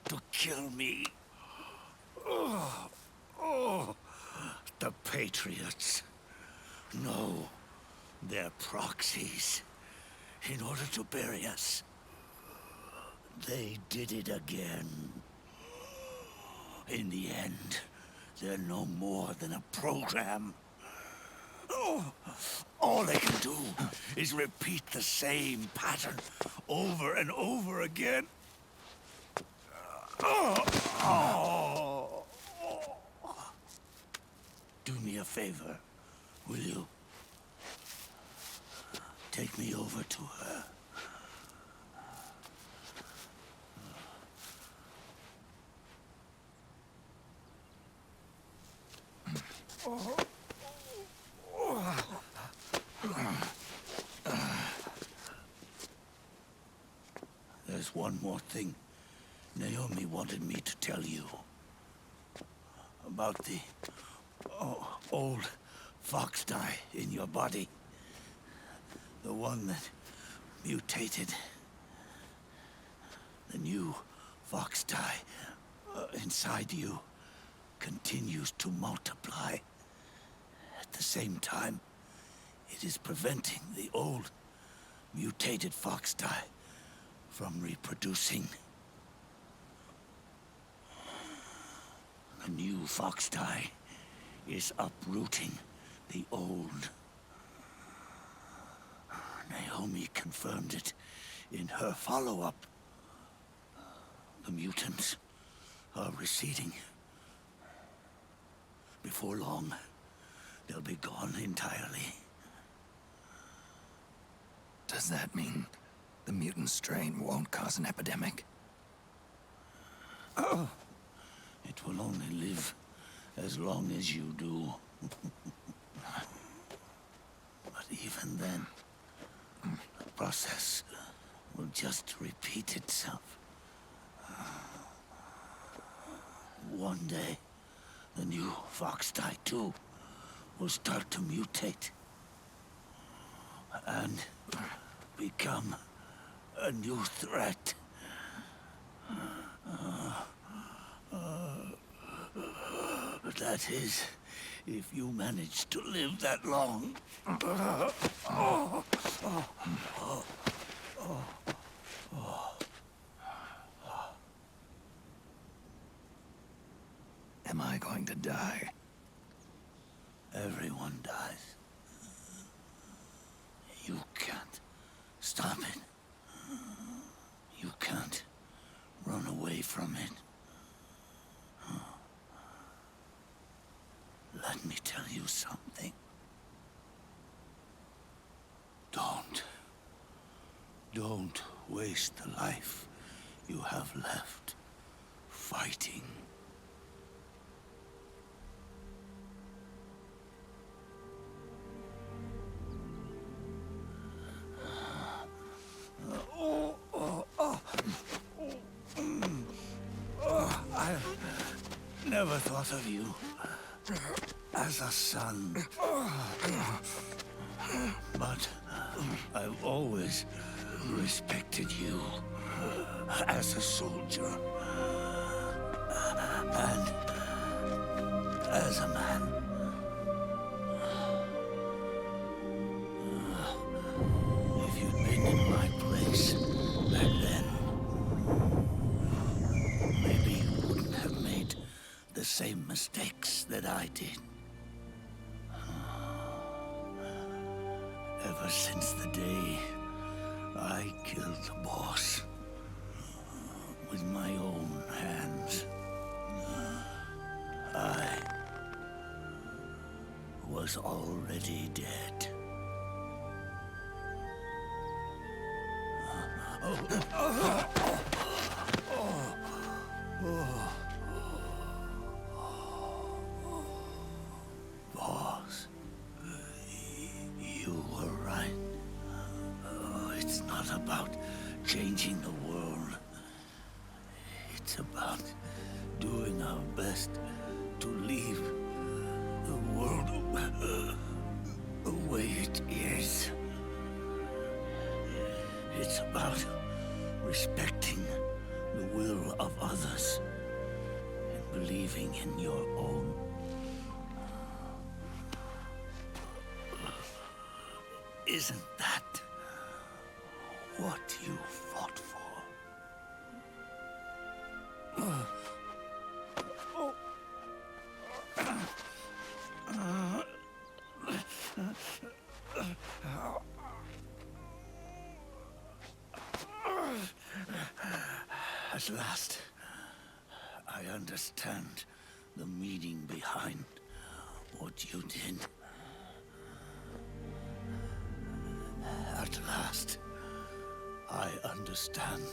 [SPEAKER 4] to kill me. The Patriots. No, they're proxies. In order to bury us. They did it again. In the end, they're no more than a program. All they can do is repeat the same pattern over and over again. Do me a favor, will you? Take me over to her. There's one more thing Naomi wanted me to tell you. About the old fox die in your body. The one that mutated. The new fox tie inside you continues to multiply. At the same time, it is preventing the old mutated fox tie from reproducing. The new fox tie is uprooting the old. Naomi confirmed it in her follow-up. The mutants are receding. Before long, they'll be gone entirely.
[SPEAKER 12] Does that mean the mutant strain won't cause an epidemic?
[SPEAKER 4] Oh, it will only live as long as you do. But even then, the process will just repeat itself. One day, the new fox tie too will start to mutate and become a new threat. That is, if you manage to live that long.
[SPEAKER 12] Am I going to die?
[SPEAKER 4] Everyone dies. You can't stop it. You can't run away from it. Let me tell you something. Don't waste the life you have left fighting. I never thought of you as a son. But I've always respected you as a soldier and as a man. If you'd been in my place back then, maybe you wouldn't have made the same mistakes that I did. Ever since the day I killed the boss with my own hands, I was already dead. Boss, you were right. It's not about changing the world. It's about doing our best to leave the world the way it is. It's about respecting the will of others and believing in your own. Isn't that what you fought for? At last, I understand the meaning behind what you did. At last, I understand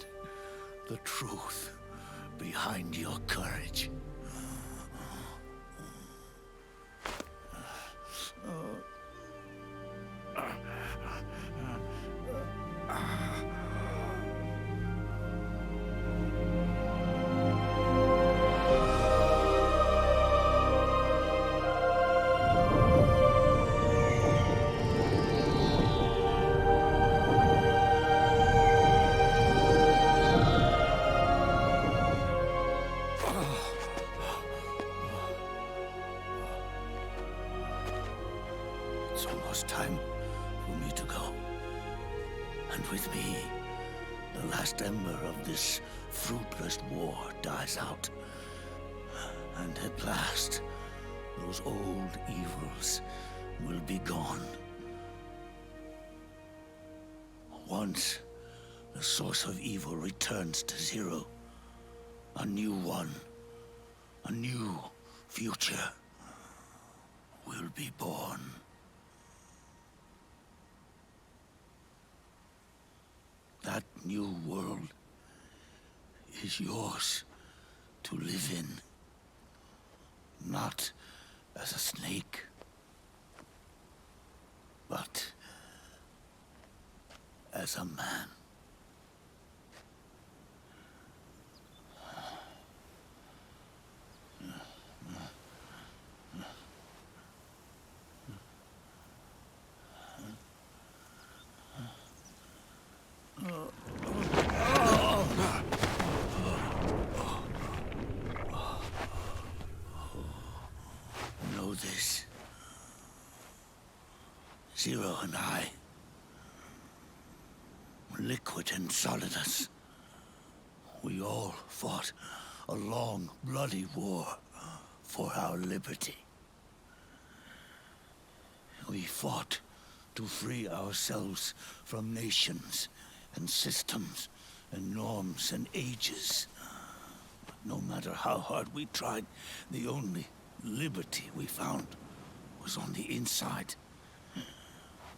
[SPEAKER 4] the truth behind your courage. was time for me to go. And with me, the last ember of this fruitless war dies out. And at last, those old evils will be gone. Once the source of evil returns to zero, a new one, a new future will be born. That new world is yours to live in. Not as a snake, but as a man. Know this. Zero and I, liquid and solidus, we all fought a long, bloody war for our liberty. We fought to free ourselves from nations and systems and norms and ages. But no matter how hard we tried, the only liberty we found was on the inside,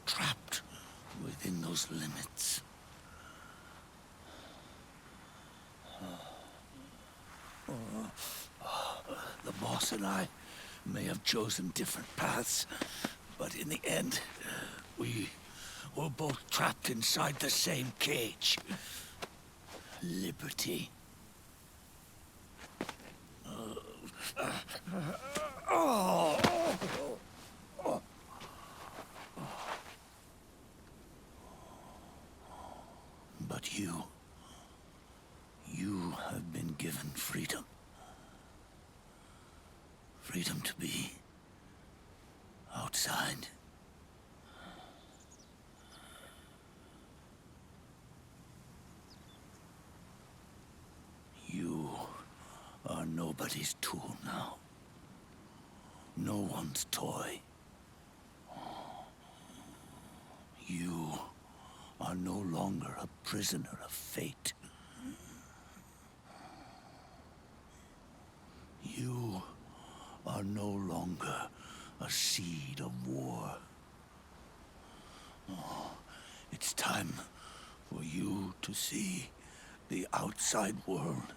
[SPEAKER 4] trapped within those limits. The boss and I may have chosen different paths, but in the end, we were both trapped inside the same cage. Liberty. But you have been given freedom. Freedom to be outside. You are nobody's tool now. No one's toy. You are no longer a prisoner of fate. You are no longer a seed of war. It's time for you to see the outside world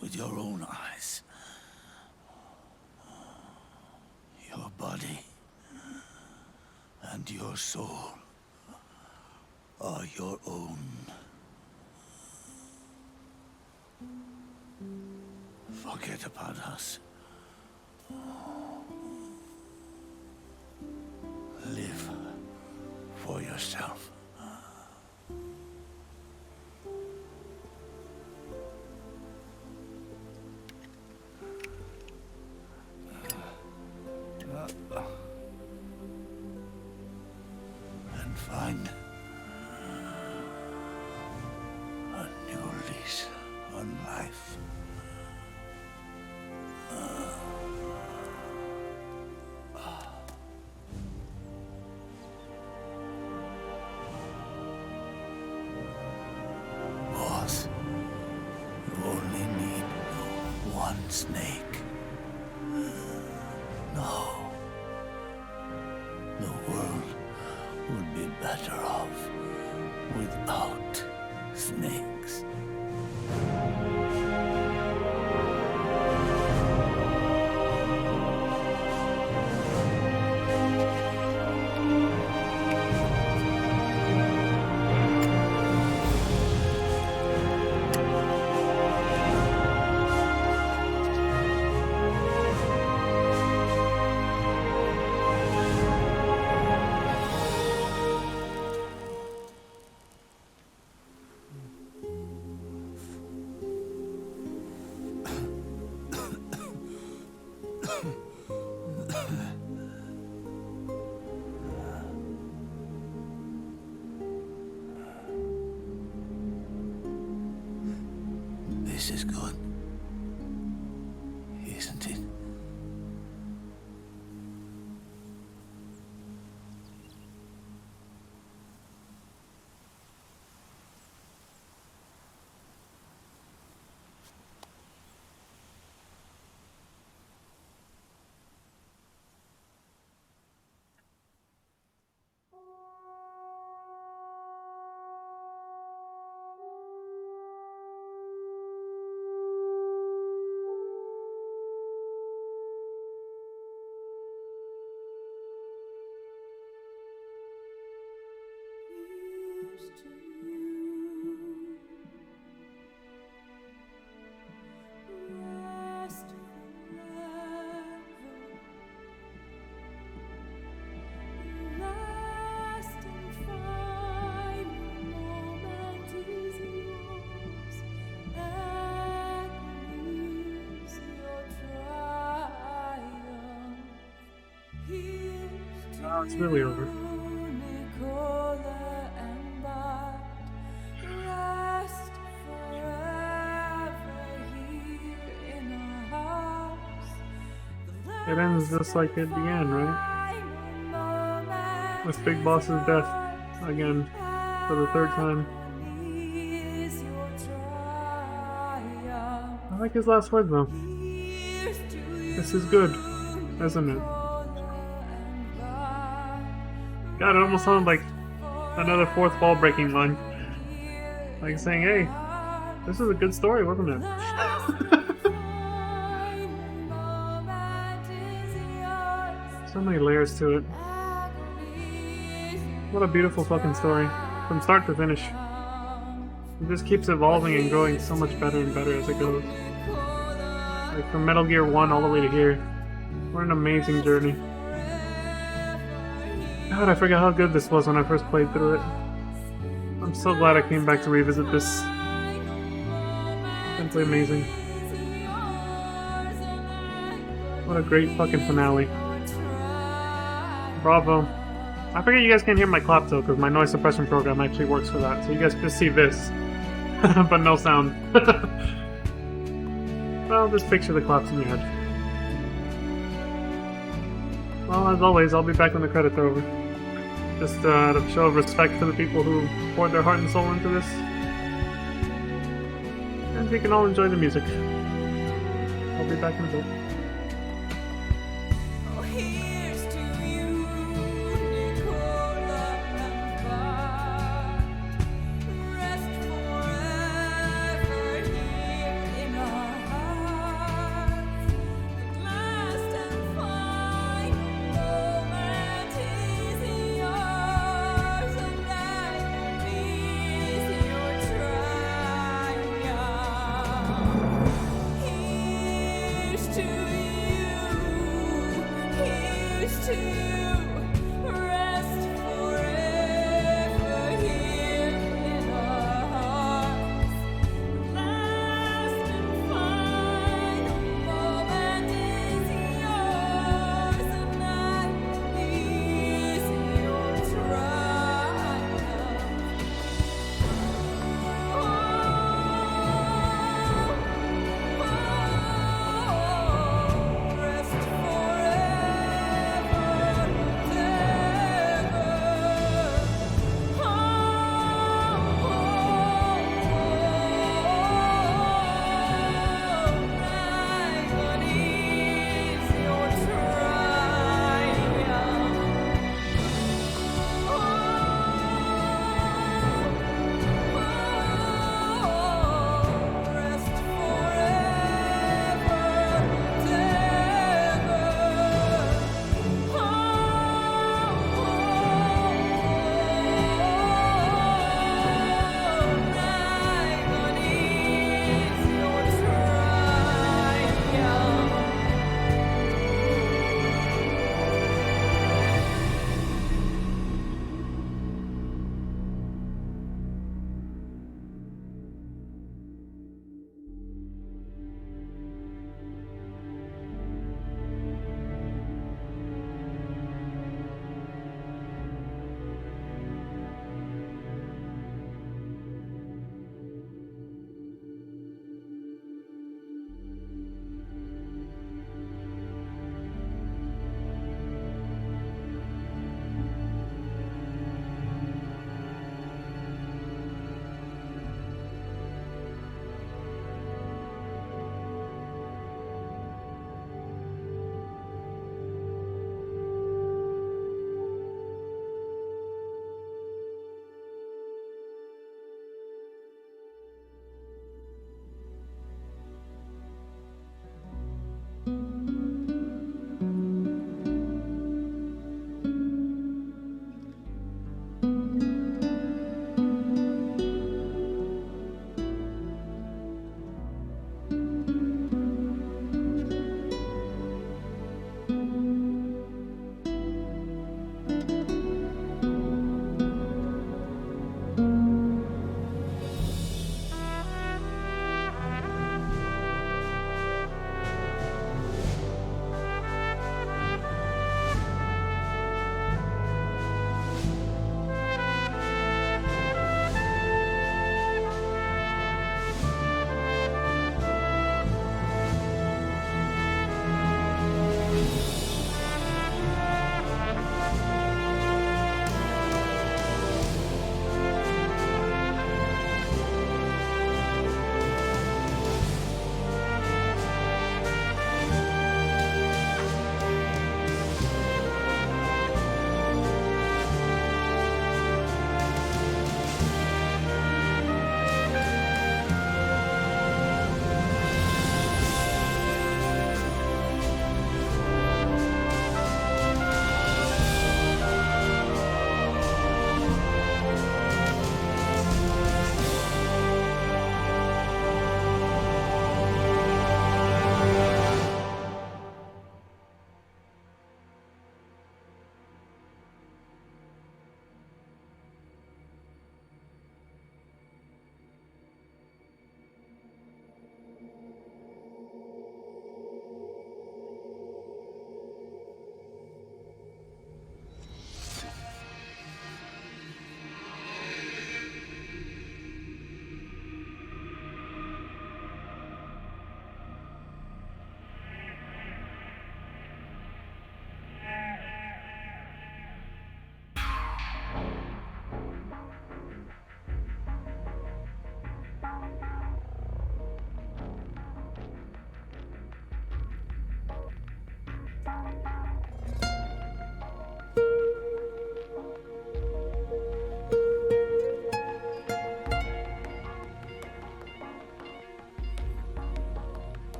[SPEAKER 4] with your own eyes. Your body and your soul are your own. Forget about us. Live for yourself. And find a new lease on life. Boss, you only need one snake. No. The world would be better off without snakes. This is good. Isn't it?
[SPEAKER 1] Oh, it's really over. It ends just like it began, right? With Big Boss's death again for the third time. I like his last words though. This is good, isn't it? God, it almost sounded like another fourth wall breaking line. Like saying, hey, this is a good story, wasn't it? So many layers to it. What a beautiful fucking story. From start to finish. It just keeps evolving and growing so much better and better as it goes. Like from Metal Gear 1 all the way to here. What an amazing journey. God, I forgot how good this was when I first played through it. I'm so glad I came back to revisit this. Simply amazing. What a great fucking finale. Bravo. I forget you guys can't hear my clap though, because my noise suppression program actually works for that. So you guys just see this, but no sound. Well, just picture the claps in your head. Well, as always, I'll be back when the credits are over. Just out of show of respect for the people who poured their heart and soul into this. And we can all enjoy the music. I'll be back in a bit.
[SPEAKER 13] To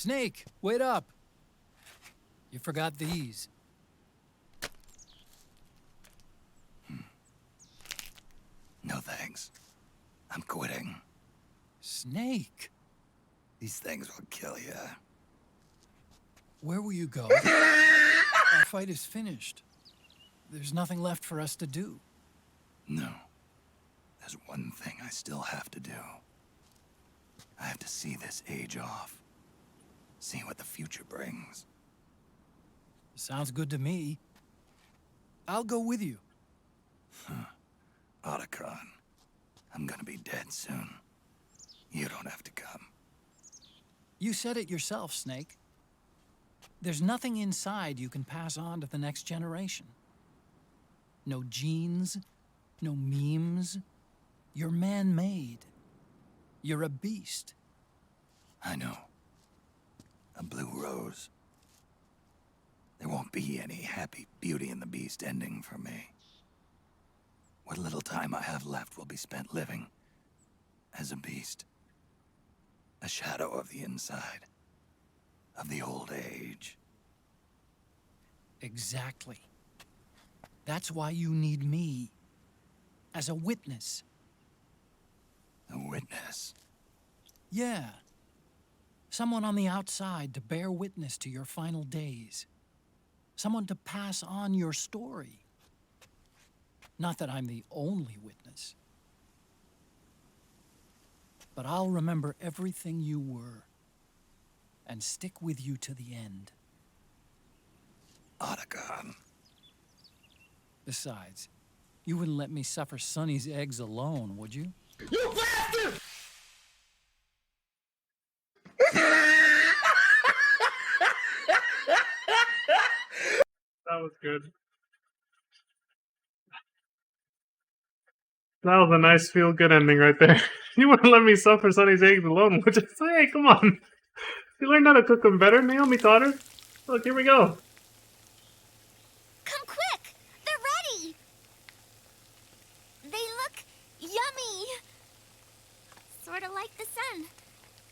[SPEAKER 2] Snake, wait up. You forgot these.
[SPEAKER 12] No thanks. I'm quitting.
[SPEAKER 2] Snake,
[SPEAKER 12] These things will kill you.
[SPEAKER 2] where will you go? Our fight is finished. There's nothing left for us to do.
[SPEAKER 12] No. There's one thing I still have to do. I have to see this age off. See what the future brings.
[SPEAKER 2] Sounds good to me. I'll go with you.
[SPEAKER 12] Otacon, I'm gonna be dead soon. You don't have to come.
[SPEAKER 2] You said it yourself, Snake. There's nothing inside you can pass on to the next generation. No genes, no memes. You're man-made. You're a beast.
[SPEAKER 12] I know. A blue rose. There won't be any happy Beauty and the Beast ending for me. What little time I have left will be spent living as a beast. A shadow of the inside. Of the old age.
[SPEAKER 2] Exactly. That's why you need me. As a witness.
[SPEAKER 12] A witness?
[SPEAKER 2] Yeah. Someone on the outside to bear witness to your final days. Someone to pass on your story. Not that I'm the only witness. But I'll remember everything you were. And stick with you to the end.
[SPEAKER 12] Otacon.
[SPEAKER 2] Besides, you wouldn't let me suffer Sonny's eggs alone, would you?
[SPEAKER 9] You bastard!
[SPEAKER 1] That was good. That was a nice feel-good ending right there. You wouldn't let me suffer Sonny's eggs alone, would you? Hey, come on. You learned how to cook them better. Naomi taught her. Look, here we go.
[SPEAKER 11] Come quick! They're ready! They look yummy! Sort of like the sun.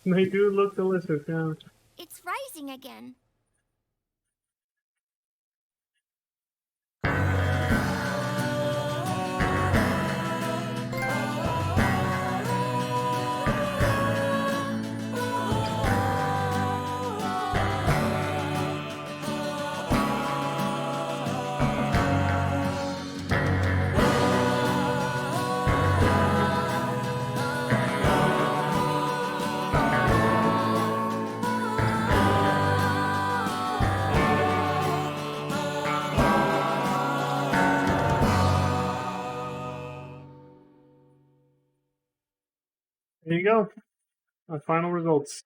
[SPEAKER 1] They do look delicious, yeah.
[SPEAKER 11] It's rising again.
[SPEAKER 1] There you go. Our final results.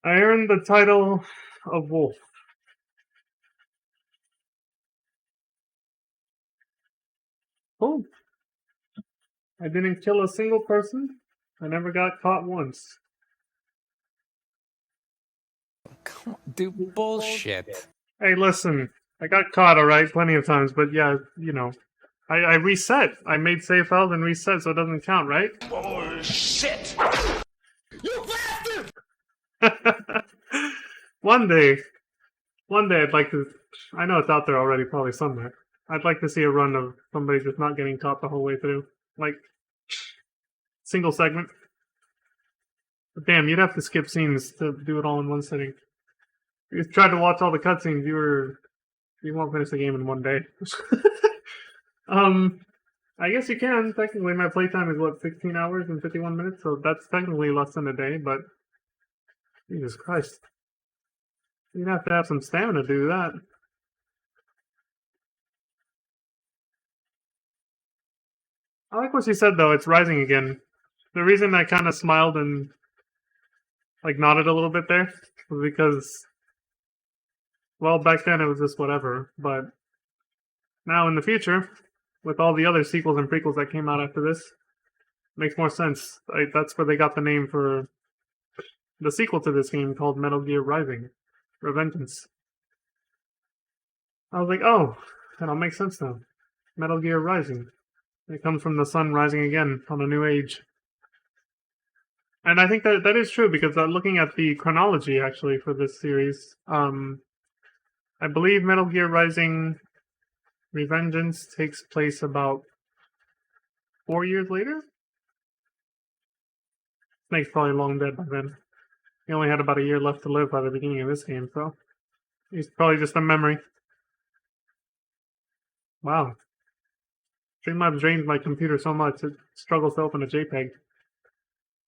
[SPEAKER 1] I earned the title of Wolf. Oh. I didn't kill a single person. I never got caught once.
[SPEAKER 13] Come on, dude, bullshit.
[SPEAKER 1] Hey, listen. I got caught, alright, plenty of times, but yeah, you know. I reset. I made save files and reset, so it doesn't count, right?
[SPEAKER 6] Bullshit!
[SPEAKER 9] You bastard!
[SPEAKER 1] One day I'd like to. I know it's out there already, probably somewhere. I'd like to see a run of somebody just not getting caught the whole way through. Like, single segment. But damn, you'd have to skip scenes to do it all in one sitting. If you tried to watch all the cutscenes, you won't finish the game in one day. I guess you can. Technically, my playtime is what, 16 hours and 51 minutes, so that's technically less than a day, but Jesus Christ. You'd have to have some stamina to do that. I like what she said, though. It's rising again. The reason I kind of smiled and like nodded a little bit there was because, well, back then it was just whatever, but now in the future, with all the other sequels and prequels that came out after this, makes more sense. That's where they got the name for the sequel to this game called Metal Gear Rising: Revengeance. I was like, oh, that all makes sense now. Metal Gear Rising. It comes from the sun rising again on a new age. And I think that that is true because looking at the chronology actually for this series, I believe Metal Gear Rising Revengeance takes place about 4 years later. Snake's probably long dead by then. He only had about a year left to live by the beginning of this game, so he's probably just a memory. Wow. Streamlabs drained my computer so much it struggles to open a JPEG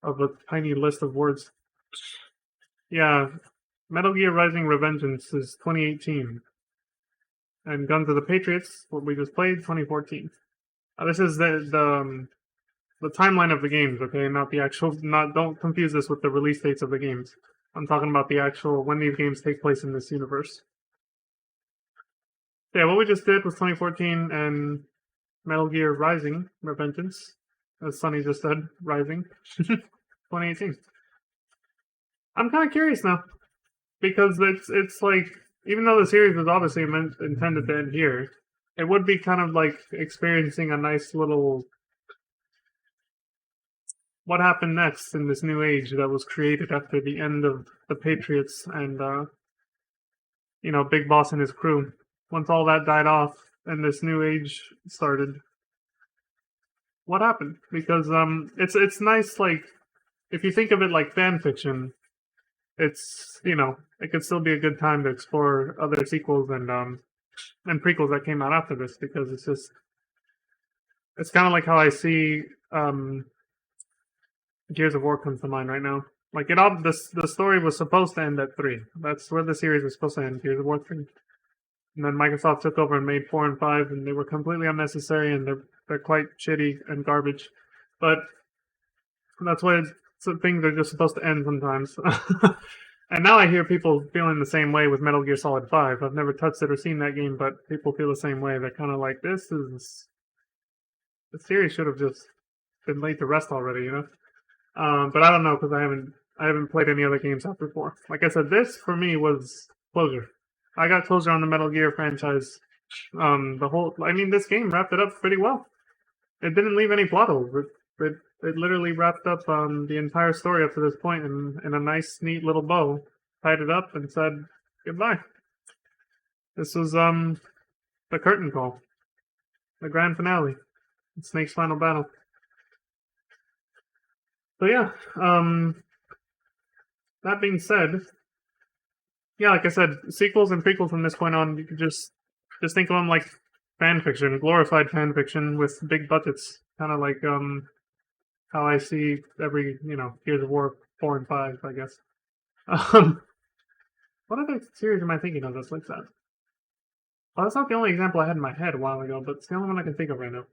[SPEAKER 1] of a tiny list of words. Yeah, Metal Gear Rising Revengeance is 2018. And Guns of the Patriots, what we just played, 2014. This is the timeline of the games, okay? Not the actual, don't confuse this with the release dates of the games. I'm talking about the actual, when these games take place in this universe. Yeah, what we just did was 2014 and Metal Gear Rising Revengeance, as Sunny just said, Rising, 2018. I'm kind of curious now, because it's like, even though the series was obviously intended to end here, it would be kind of like experiencing a nice little what happened next in this new age that was created after the end of the Patriots and Big Boss and his crew. Once all that died off and this new age started, what happened? Because it's nice, like, if you think of it like fan fiction, it's it could still be a good time to explore other sequels and prequels that came out after this, because it's kind of like how I see Gears of War comes to mind right now. Like the story was supposed to end at 3. That's where the series was supposed to end, Gears of War 3. And then Microsoft took over and made 4 and 5, and they were completely unnecessary, and they're quite shitty and garbage. But that's why things are just supposed to end sometimes. And now I hear people feeling the same way with Metal Gear Solid 5. I've never touched it or seen that game, but people feel the same way. They're kind of like, the series should have just been laid to rest already, But I don't know, because I haven't played any other games after 4. Like I said, this for me was closure. I got closure on the Metal Gear franchise. This game wrapped it up pretty well. It didn't leave any plot holes. It literally wrapped up the entire story up to this point in a nice, neat little bow, tied it up, and said goodbye. This was the curtain call, the grand finale, Snake's final battle. So yeah, that being said, yeah, like I said, sequels and prequels from this point on, you could just think of them like fan fiction, glorified fan fiction with big budgets, kind of like how I see every Gears of War 4 and 5, I guess. What other series am I thinking of that's like that? Well, that's not the only example I had in my head a while ago, but it's the only one I can think of right now.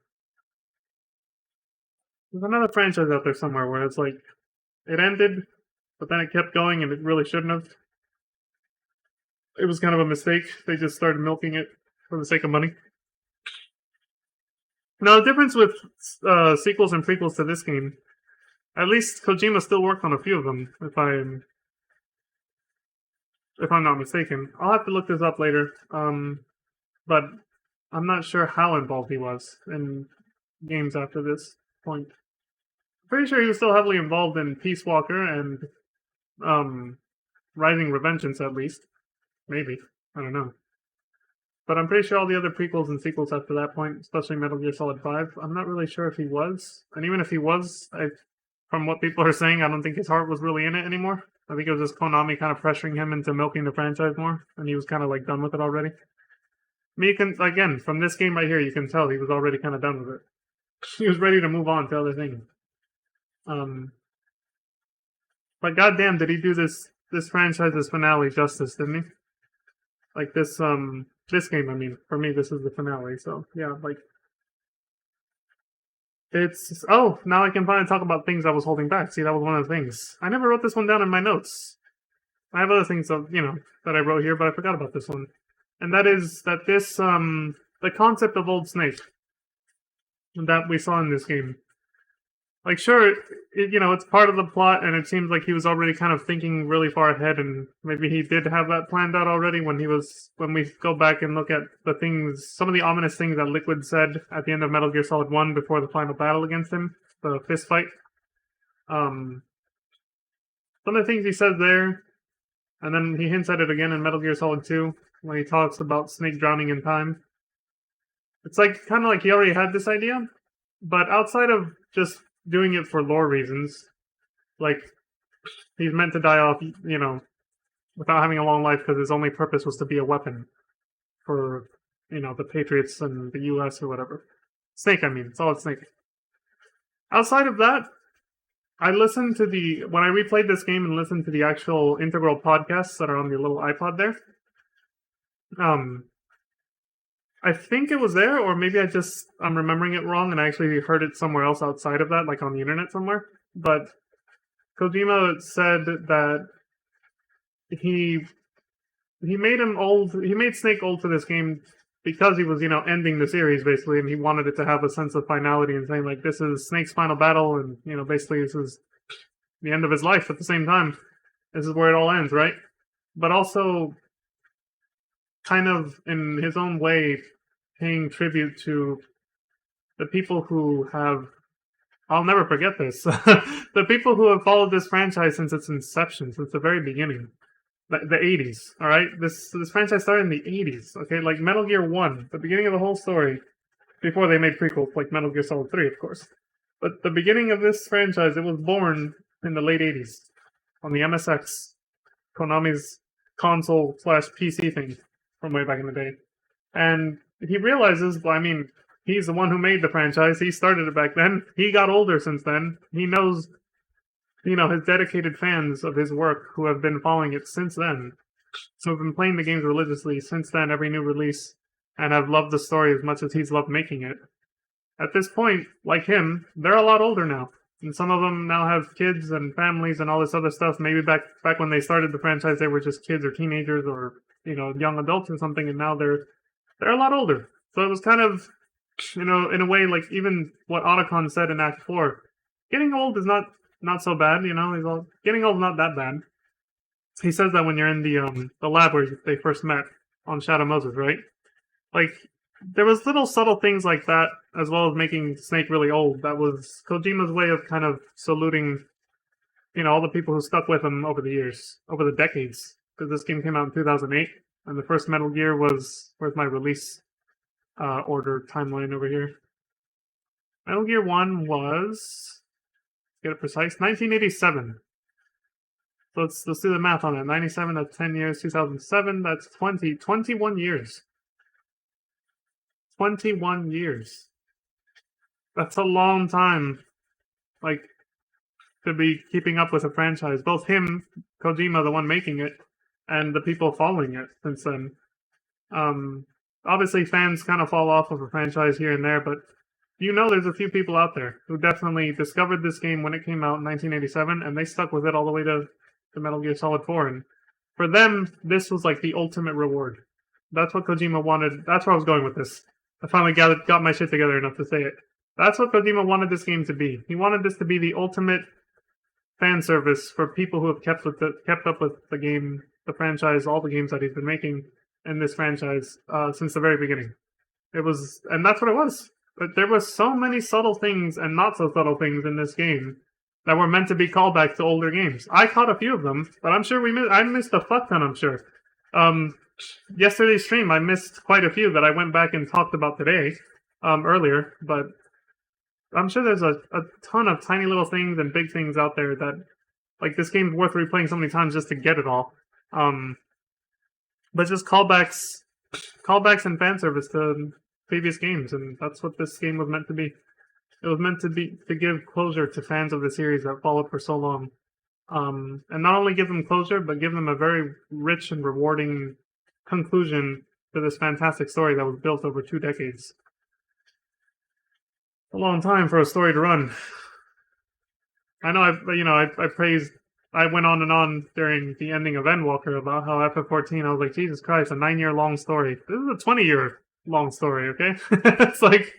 [SPEAKER 1] There's another franchise out there somewhere where it's like, it ended, but then it kept going and it really shouldn't have. It was kind of a mistake. They just started milking it for the sake of money. Now, the difference with sequels and prequels to this game, at least Kojima still worked on a few of them, if I'm not mistaken. I'll have to look this up later, but I'm not sure how involved he was in games after this point. Pretty sure he was still heavily involved in Peace Walker and Rising Revengeance, at least. Maybe. I don't know. But I'm pretty sure all the other prequels and sequels after that point, especially Metal Gear Solid 5, I'm not really sure if he was. And even if he was, from what people are saying, I don't think his heart was really in it anymore. I think it was just Konami kind of pressuring him into milking the franchise more, and he was kind of like done with it already. Again, from this game right here, you can tell he was already kind of done with it. He was ready to move on to other things. But goddamn, did he do this franchise's finale justice, didn't he? Like this game, I mean, for me, this is the finale, so yeah, like, now I can finally talk about things I was holding back. See, that was one of the things. I never wrote this one down in my notes. I have other things that I wrote here, but I forgot about this one. And that is that this, the concept of Old Snake that we saw in this game. Like, sure, it's part of the plot, and it seems like he was already kind of thinking really far ahead, and maybe he did have that planned out already when we go back and look at some of the ominous things that Liquid said at the end of Metal Gear Solid 1 before the final battle against him, the fist fight. some of the things he says there, and then he hints at it again in Metal Gear Solid 2 when he talks about Snake drowning in time. It's like kind of like he already had this idea, but outside of just doing it for lore reasons, like he's meant to die off, you know, without having a long life because his only purpose was to be a weapon for, you know, the Patriots and the U.S. or whatever. Snake, I mean, Solid Snake. Outside of that, I listened to when I replayed this game and listened to the actual integral podcasts that are on the little iPod there. I think it was there, or maybe I'm remembering it wrong and I actually heard it somewhere else outside of that, like on the internet somewhere. But Kojima said that he made him old. He made Snake old for this game because he was, you know, ending the series basically, and he wanted it to have a sense of finality and saying like, this is Snake's final battle, and you know, basically this is the end of his life at the same time. This is where it all ends, right? But also, kind of in his own way, paying tribute to the people who have. I'll never forget this. The people who have followed this franchise since its inception, since the very beginning. The 80s, alright? This franchise started in the 80s, okay? Like Metal Gear 1, the beginning of the whole story, before they made prequels like Metal Gear Solid 3, of course. But the beginning of this franchise, it was born in the late 80s on the MSX, Konami's console/PC thing from way back in the day. And he realizes, well, I mean, he's the one who made the franchise. He started it back then. He got older since then. He knows, you know, his dedicated fans of his work who have been following it since then. So have been playing the games religiously since then, every new release, and have loved the story as much as he's loved making it. At this point, like him, they're a lot older now. And some of them now have kids and families and all this other stuff. Maybe back when they started the franchise, they were just kids or teenagers or, you know, young adults or something, and now they're a lot older. So it was kind of, you know, in a way, like even what Otacon said in Act 4, getting old is not so bad, you know. Getting old is not that bad. He says that when you're in the lab where they first met on Shadow Moses, right? Like, there was little subtle things like that, as well as making Snake really old. That was Kojima's way of kind of saluting, you know, all the people who stuck with him over the years, over the decades. Because this game came out in 2008, and the first Metal Gear was, where's my release order timeline over here? Metal Gear 1 was, get it precise, 1987. So let's do the math on it. 97, that's 10 years. 2007, that's 21 years. 21 years. That's a long time, like, to be keeping up with a franchise. Both him, Kojima, the one making it, and the people following it since then. Obviously, fans kind of fall off of a franchise here and there, but you know there's a few people out there who definitely discovered this game when it came out in 1987, and they stuck with it all the way to Metal Gear Solid 4. And for them, this was like the ultimate reward. That's what Kojima wanted. That's where I was going with this. I finally got my shit together enough to say it. That's what Kojima wanted this game to be. He wanted this to be the ultimate fan service for people who have kept up with the game, the franchise, all the games that he's been making in this franchise since the very beginning. And that's what it was. But there were so many subtle things and not so subtle things in this game that were meant to be callbacks to older games. I caught a few of them, but I'm sure I missed a fuck ton, I'm sure. Yesterday's stream, I missed quite a few that I went back and talked about today, earlier, but I'm sure there's a ton of tiny little things and big things out there that, like, this game's worth replaying so many times just to get it all. But just callbacks and fan service to previous games, and that's what this game was meant to be. It was meant to give closure to fans of the series that followed for so long. And not only give them closure, but give them a very rich and rewarding conclusion to this fantastic story that was built over 2 decades. A long time for a story to run. I know I went on and on during the ending of Endwalker about how FF14, I was like, Jesus Christ, a 9-year long story. This is a 20-year long story, okay? It's like,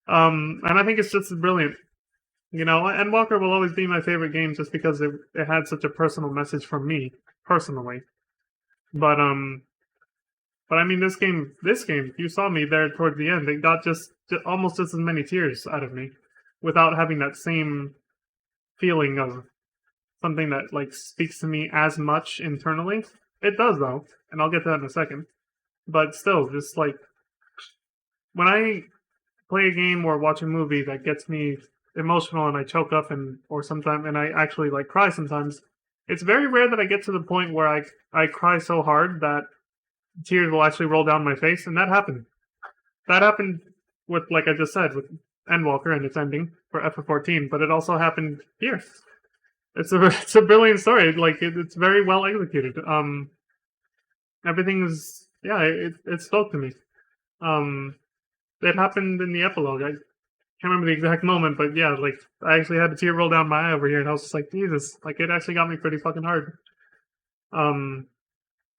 [SPEAKER 1] and I think it's just brilliant. You know, Endwalker will always be my favorite game just because it had such a personal message from me, personally. But I mean, this game, you saw me there towards the end. It got just almost just as many tears out of me without having that same feeling of something that like speaks to me as much internally. It does though, and I'll get to that in a second. But still, just like when I play a game or watch a movie that gets me emotional and I choke up or sometimes and I actually like cry sometimes, it's very rare that I get to the point where I cry so hard that tears will actually roll down my face, and that happened. That happened with, like I just said, with Endwalker and its ending for FF14, but it also happened here. It's a brilliant story. Like it's very well executed. Everything is it spoke to me. It happened in the epilogue. I can't remember the exact moment, but yeah, like I actually had a tear roll down my eye over here, and I was just like, Jesus, like it actually got me pretty fucking hard.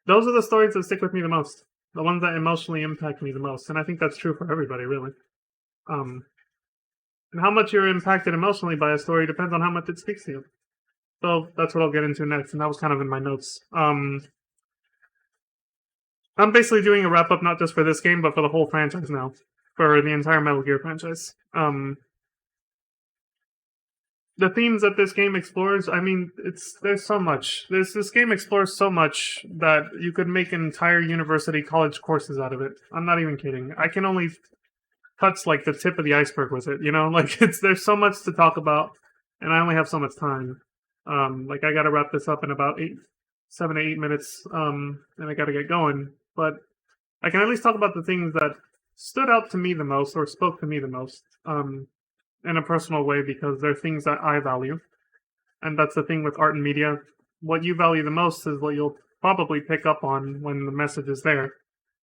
[SPEAKER 1] Those are the stories that stick with me the most, the ones that emotionally impact me the most, and I think that's true for everybody, really. And how much you're impacted emotionally by a story depends on how much it speaks to you. So that's what I'll get into next, and that was kind of in my notes. I'm basically doing a wrap up not just for this game, but for the whole franchise now, for the entire Metal Gear franchise. The themes that this game explores, I mean, there's so much. This game explores so much that you could make entire university college courses out of it. I'm not even kidding. I can only touch like the tip of the iceberg with it, you know? Like there's so much to talk about, and I only have so much time. Like I gotta wrap this up in about 7 to 8 minutes, and I gotta get going. But I can at least talk about the things that stood out to me the most or spoke to me the most. In a personal way, because they're things that I value. And that's the thing with art and media. What you value the most is what you'll probably pick up on when the message is there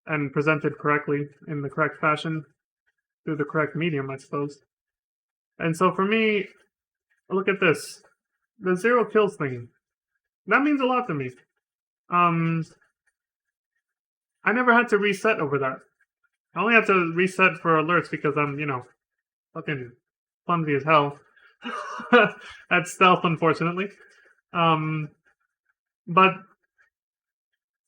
[SPEAKER 1] and presented correctly in the correct fashion through the correct medium, I suppose. And so for me, look at this. The 0 kills thing. That means a lot to me. I never had to reset over that. I only had to reset for alerts because I'm, fucking clumsy as hell at stealth, unfortunately. But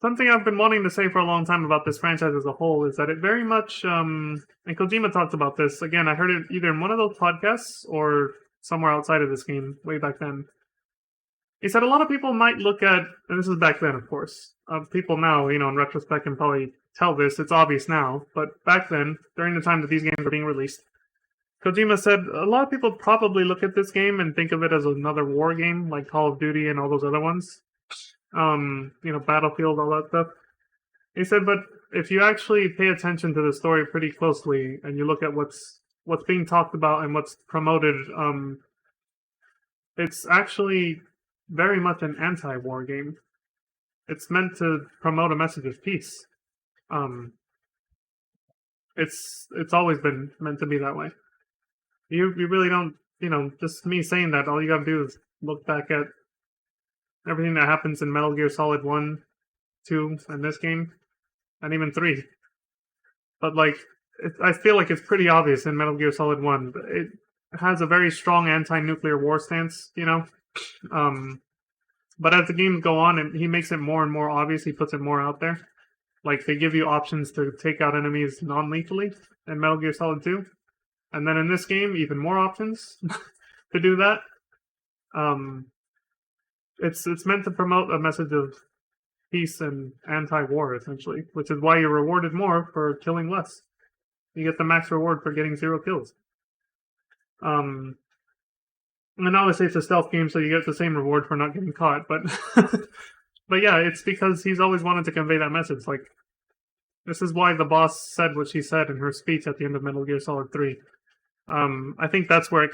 [SPEAKER 1] something I've been wanting to say for a long time about this franchise as a whole is that it very much, and Kojima talked about this, again, I heard it either in one of those podcasts or somewhere outside of this game way back then. He said a lot of people might look at, and this is back then, of course, people now, in retrospect can probably tell this, it's obvious now, but back then, during the time that these games were being released, Kojima said a lot of people probably look at this game and think of it as another war game, like Call of Duty and all those other ones. Battlefield, all that stuff. He said, but if you actually pay attention to the story pretty closely and you look at what's being talked about and what's promoted, it's actually very much an anti-war game. It's meant to promote a message of peace. It's always been meant to be that way. You really don't, just me saying that, all you gotta do is look back at everything that happens in Metal Gear Solid 1, 2, and this game, and even 3. But, I feel like it's pretty obvious in Metal Gear Solid 1. It has a very strong anti-nuclear war stance, but as the games go on, and he makes it more and more obvious, he puts it more out there. Like, they give you options to take out enemies non-lethally in Metal Gear Solid 2. And then in this game, even more options to do that. It's meant to promote a message of peace and anti-war, essentially, which is why you're rewarded more for killing less. You get the max reward for getting 0 kills. And obviously it's a stealth game, so you get the same reward for not getting caught, but but yeah, it's because he's always wanted to convey that message. Like, this is why the boss said what she said in her speech at the end of Metal Gear Solid 3. I think that's where he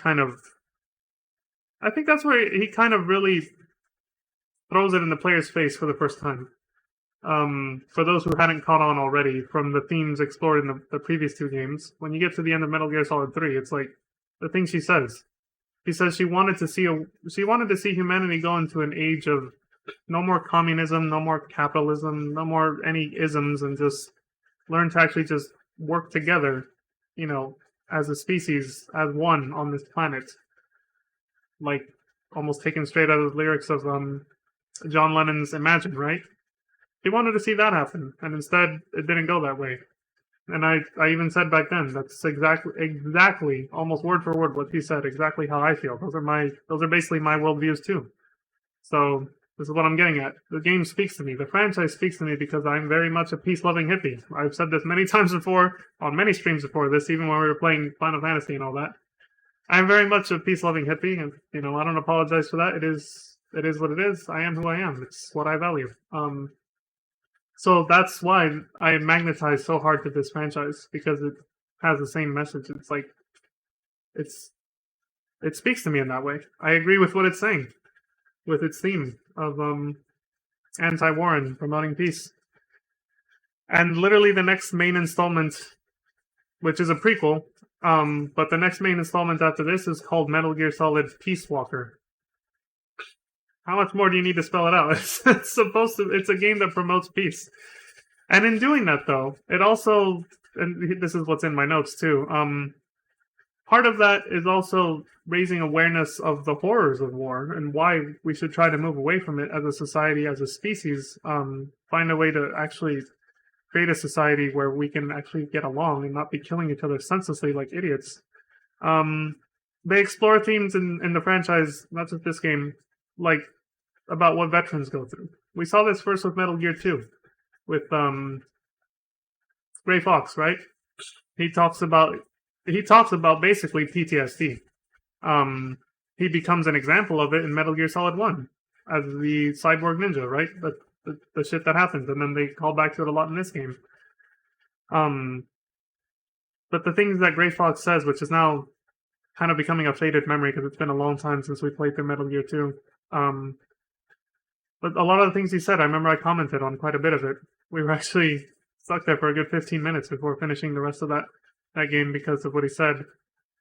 [SPEAKER 1] kind of really throws it in the player's face for the first time. For those who hadn't caught on already from the themes explored in the previous 2 games, when you get to the end of Metal Gear Solid 3, it's like the thing she says. She says she wanted to see humanity go into an age of no more communism, no more capitalism, no more any isms, and just learn to actually just work together, as a species, as one on this planet. Like, almost taken straight out of the lyrics of John Lennon's Imagine, right? He wanted to see that happen, and instead, it didn't go that way. And I even said back then, that's exactly, almost word for word what he said, exactly how I feel. Those are basically my worldviews too. So this is what I'm getting at. The game speaks to me. The franchise speaks to me because I'm very much a peace-loving hippie. I've said this many times before, on many streams before this, even when we were playing Final Fantasy and all that. I'm very much a peace-loving hippie, and I don't apologize for that. It is what it is. I am who I am. It's what I value. So that's why I magnetize so hard to this franchise, because it has the same message. It's like it speaks to me in that way. I agree with what it's saying, with its theme of anti-war and promoting peace. And literally the next main installment, which is a prequel, but the next main installment after this is called Metal Gear Solid Peace Walker. How much more do you need to spell it out? It's a game that promotes peace. And in doing that, though, it also, and this is what's in my notes too, part of that is also raising awareness of the horrors of war and why we should try to move away from it as a society, as a species, find a way to actually create a society where we can actually get along and not be killing each other senselessly like idiots. They explore themes in the franchise, not just this game, like about what veterans go through. We saw this first with Metal Gear 2, with Gray Fox, right? He talks about basically PTSD. He becomes an example of it in Metal Gear Solid 1 as the cyborg ninja, right? The shit that happens, and then they call back to it a lot in this game. But the things that Gray Fox says, which is now kind of becoming a faded memory because it's been a long time since we played through Metal Gear 2. But a lot of the things he said, I remember I commented on quite a bit of it. We were actually stuck there for a good 15 minutes before finishing the rest of that game because of what he said.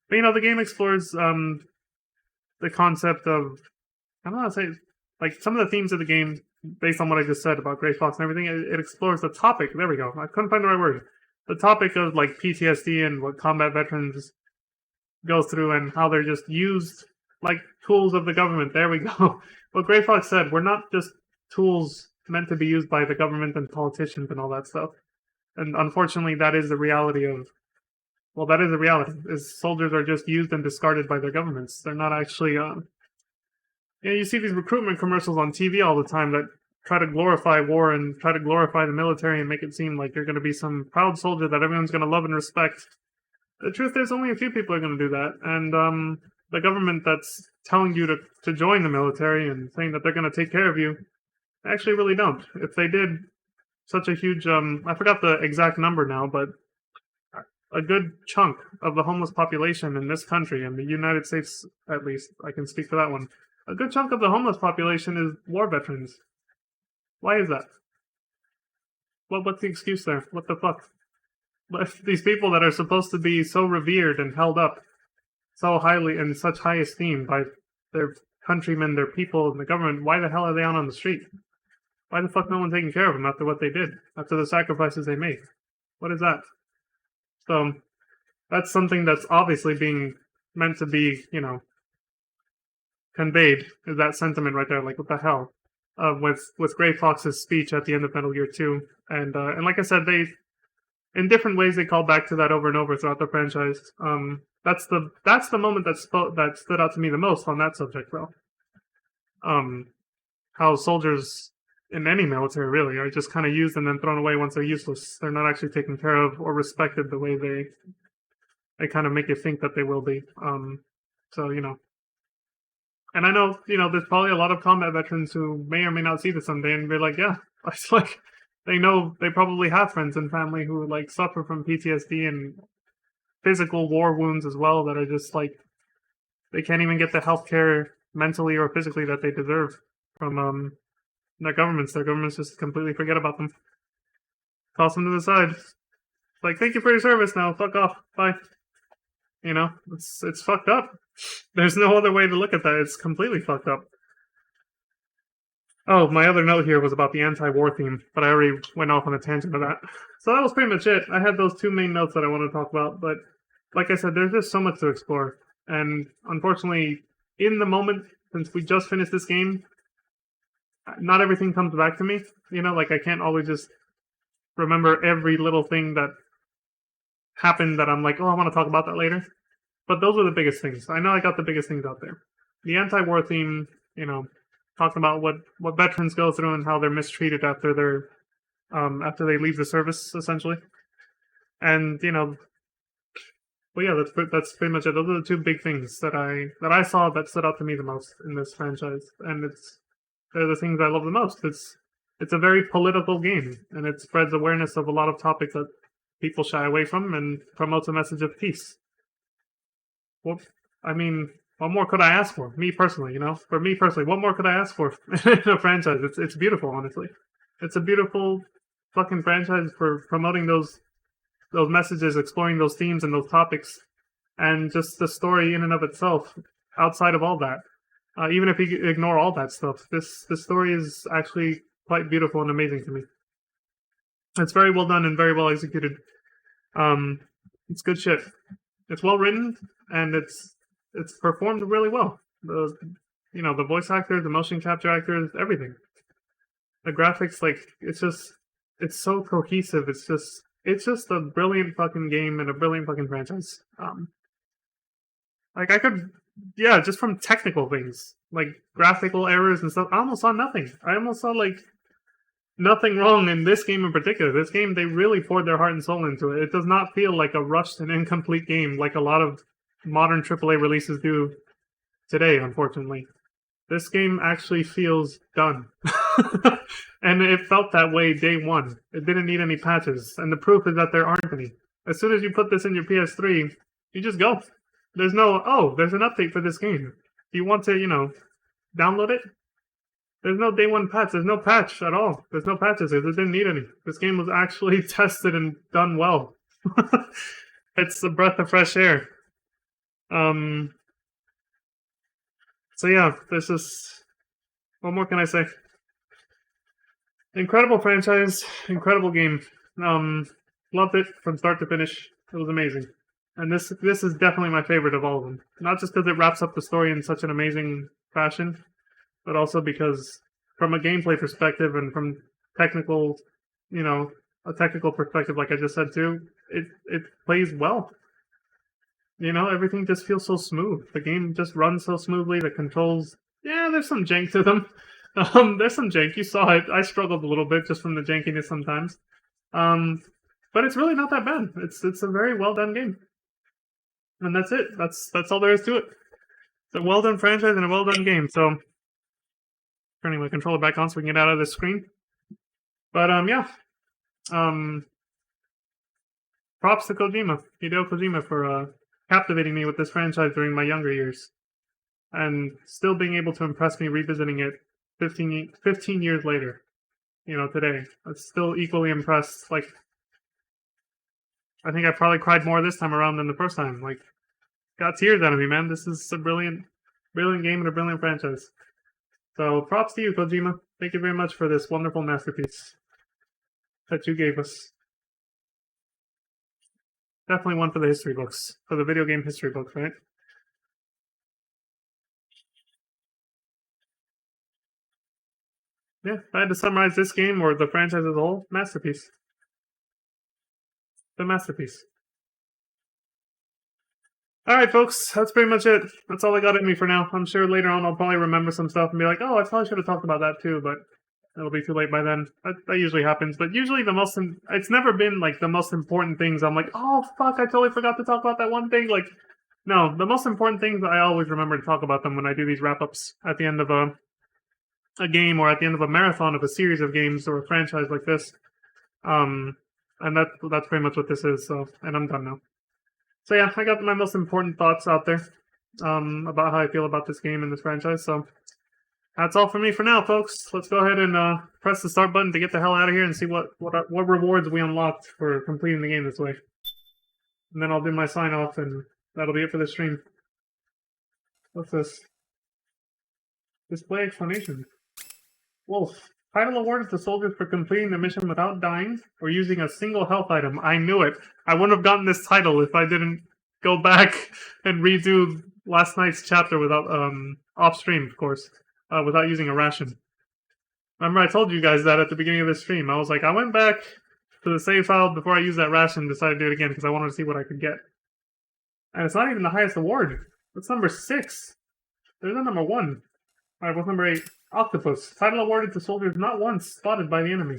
[SPEAKER 1] But the game explores the concept of, I don't know how to say, like some of the themes of the game, based on what I just said about Gray Fox and everything, it explores the topic. There we go. I couldn't find the right word. The topic of like PTSD and what combat veterans go through and how they're just used like tools of the government. There we go. What Gray Fox said, we're not just tools meant to be used by the government and politicians and all that stuff. And unfortunately, that is the reality is soldiers are just used and discarded by their governments. They're not actually, you see these recruitment commercials on TV all the time that try to glorify war and try to glorify the military and make it seem like you're going to be some proud soldier that everyone's going to love and respect. The truth is only a few people are going to do that. And, the government that's telling you to join the military and saying that they're going to take care of you, actually really don't. If they did such a huge, I forgot the exact number now, but a good chunk of the homeless population in this country, in the United States at least, I can speak for that one, a good chunk of the homeless population is war veterans. Why is that? What's the excuse there? What the fuck? These people that are supposed to be so revered and held up so highly in such high esteem by their countrymen, their people, and the government, why the hell are they out on the street? Why the fuck no one taking care of them after what they did, after the sacrifices they made? What is that? So that's something that's obviously being meant to be, conveyed, is that sentiment right there. Like, what the hell? With Gray Fox's speech at the end of Metal Gear 2, and like I said, they, in different ways, they call back to that over and over throughout the franchise. That's the moment that stood out to me the most on that subject, though. How soldiers in any military really are just kind of used and then thrown away once they're useless. They're not actually taken care of or respected the way they kind of make you think that they will be. So and I know there's probably a lot of combat veterans who may or may not see this someday and be like, yeah, it's like they know they probably have friends and family who like suffer from PTSD and physical war wounds as well that are just like they can't even get the health care mentally or physically that they deserve from their governments. Their governments just completely forget about them. Toss them to the side. Like, thank you for your service now. Fuck off. Bye. It's fucked up. There's no other way to look at that. It's completely fucked up. Oh, my other note here was about the anti-war theme, but I already went off on a tangent of that. So that was pretty much it. I had those two main notes that I wanted to talk about, but like I said, there's just so much to explore. And unfortunately, in the moment, since we just finished this game, not everything comes back to me. Like I can't always just remember every little thing that happened that I'm like, oh, I want to talk about that later. But those were the biggest things. I know I got the biggest things out there. The anti-war theme, talking about what veterans go through and how they're mistreated after after they leave the service, essentially. And but yeah, that's pretty much it. Those are the two big things that I saw that stood out to me the most in this franchise, and they're the things I love the most. It's a very political game, and it spreads awareness of a lot of topics that people shy away from, and promotes a message of peace. Well, I mean, what more could I ask for? Me personally, for me personally, what more could I ask for in a franchise? It's beautiful, honestly. It's a beautiful fucking franchise for promoting those messages, exploring those themes and those topics, and just the story in and of itself. Outside of all that, even if you ignore all that stuff, this story is actually quite beautiful and amazing to me. It's very well done and very well executed. It's good shit. It's well written and it's performed really well. The voice actors, the motion capture actors, everything. The graphics, it's so cohesive. It's just a brilliant fucking game and a brilliant fucking franchise. Just from technical things, like graphical errors and stuff, I almost saw nothing. I almost saw nothing wrong in this game in particular. This game, they really poured their heart and soul into it. It does not feel like a rushed and incomplete game like a lot of modern AAA releases do today, unfortunately. This game actually feels done. And it felt that way day one. It didn't need any patches. And the proof is that there aren't any. As soon as you put this in your PS3, you just go. There's no, there's an update for this game. Do you want to, download it? There's no day one patch. There's no patch at all. There's no patches. It didn't need any. This game was actually tested and done well. It's a breath of fresh air. So yeah, this is... What more can I say? Incredible franchise. Incredible game. Loved it from start to finish. It was amazing. And this is definitely my favorite of all of them. Not just because it wraps up the story in such an amazing fashion, but also because from a gameplay perspective and from technical, a technical perspective, like I just said too, it plays well. Everything just feels so smooth. The game just runs so smoothly. The controls, there's some jank to them. There's some jank. You saw it. I struggled a little bit just from the jankiness sometimes. But it's really not that bad. It's a very well done game. And that's it. That's all there is to it. It's a well done franchise and a well done game. So turning my controller back on so we can get out of this screen. But props to Hideo Kojima for captivating me with this franchise during my younger years, and still being able to impress me revisiting it 15 years later. Today I'm still equally impressed. I think I probably cried more this time around than the first time. Got tears out of me, man. This is a brilliant game and a brilliant franchise. So props to you, Kojima. Thank you very much for this wonderful masterpiece that you gave us. Definitely one for the history books. For the video game history books, right? Yeah, if I had to summarize this game or the franchise as a whole, masterpiece. The masterpiece. Alright, folks, that's pretty much it. That's all I got in me for now. I'm sure later on I'll probably remember some stuff and be like, oh, I probably should have talked about that too, but it'll be too late by then. That usually happens, but usually it's never been the most important things. I'm like, oh fuck, I totally forgot to talk about that one thing. No, the most important things, I always remember to talk about them when I do these wrap-ups at the end of a game or at the end of a marathon of a series of games or a franchise like this. And that's pretty much what this is, and I'm done now. So yeah, I got my most important thoughts out there about how I feel about this game and this franchise, so that's all for me for now, folks. Let's go ahead and press the start button to get the hell out of here and see what rewards we unlocked for completing the game this way. And then I'll do my sign off, and that'll be it for the stream. What's this? Display explanation. Wolf. Title awarded to soldiers for completing the mission without dying or using a single health item. I knew it. I wouldn't have gotten this title if I didn't go back and redo last night's chapter without off stream, of course, without using a ration. Remember, I told you guys that at the beginning of the stream. I was like, I went back to the save file before I used that ration and decided to do it again because I wanted to see what I could get. And it's not even the highest award. It's number 6. There's a number 1. Alright, what's number 8? Octopus. Title awarded to soldiers not once spotted by the enemy.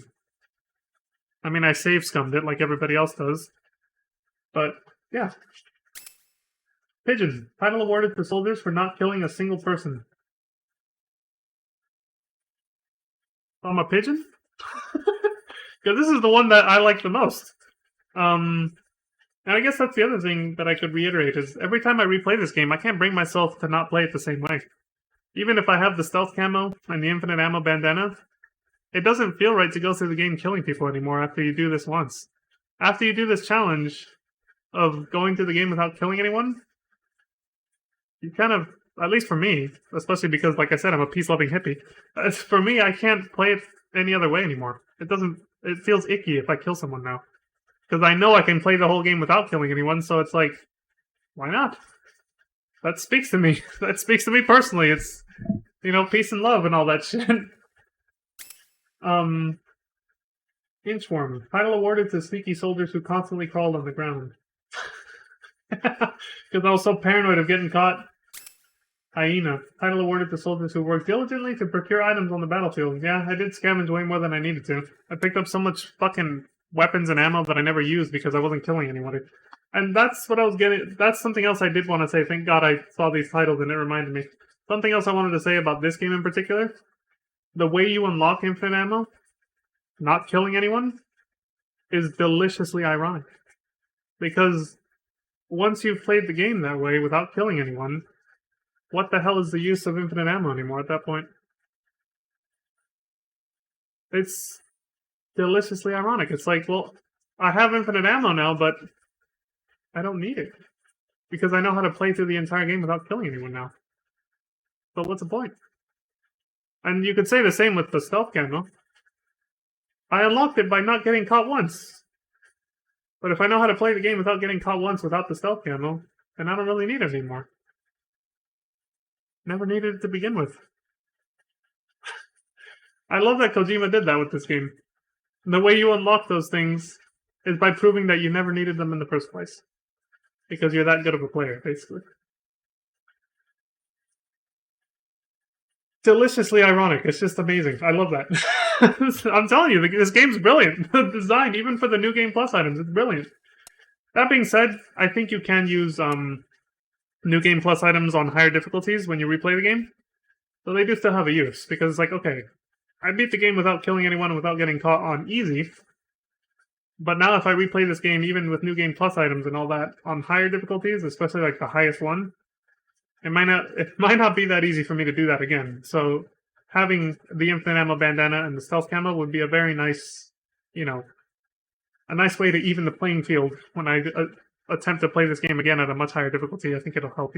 [SPEAKER 1] I mean, I save scummed it like everybody else does. But, yeah. Pigeon. Title awarded to soldiers for not killing a single person. I'm a pigeon? Because this is the one that I like the most. And I guess that's the other thing that I could reiterate is every time I replay this game, I can't bring myself to not play it the same way. Even if I have the stealth camo and the infinite ammo bandana, it doesn't feel right to go through the game killing people anymore after you do this once. After you do this challenge of going through the game without killing anyone, you kind of, at least for me, especially because, like I said, I'm a peace-loving hippie, for me, I can't play it any other way anymore. It feels icky if I kill someone now. Because I know I can play the whole game without killing anyone, so it's like, why not? That speaks to me. That speaks to me personally. It's, peace and love and all that shit. Inchworm. Title awarded to sneaky soldiers who constantly crawled on the ground. Because I was so paranoid of getting caught. Hyena. Title awarded to soldiers who worked diligently to procure items on the battlefield. Yeah, I did scavenge way more than I needed to. I picked up so much fucking weapons and ammo that I never used because I wasn't killing anybody. And that's what I was getting. That's something else I did want to say. Thank God I saw these titles and it reminded me. Something else I wanted to say about this game in particular. The way you unlock infinite ammo, not killing anyone, is deliciously ironic. Because once you've played the game that way without killing anyone, what the hell is the use of infinite ammo anymore at that point? It's deliciously ironic. It's like, well, I have infinite ammo now, but I don't need it. Because I know how to play through the entire game without killing anyone now. So what's the point? And you could say the same with the stealth camo. I unlocked it by not getting caught once. But if I know how to play the game without getting caught once without the stealth camo, then I don't really need it anymore. Never needed it to begin with. I love that Kojima did that with this game. The way you unlock those things is by proving that you never needed them in the first place. Because you're that good of a player, basically. Deliciously ironic. It's just amazing. I love that. I'm telling you, this game's brilliant. The design, even for the New Game Plus items, it's brilliant. That being said, I think you can use New Game Plus items on higher difficulties when you replay the game. So they do still have a use, because it's like, okay, I beat the game without killing anyone, without getting caught on easy. But now if I replay this game, even with New Game Plus items and all that, on higher difficulties, especially like the highest one, it might not be that easy for me to do that again. So having the infinite ammo bandana and the stealth camo would be a very nice, a nice way to even the playing field when I attempt to play this game again at a much higher difficulty. I think it'll help,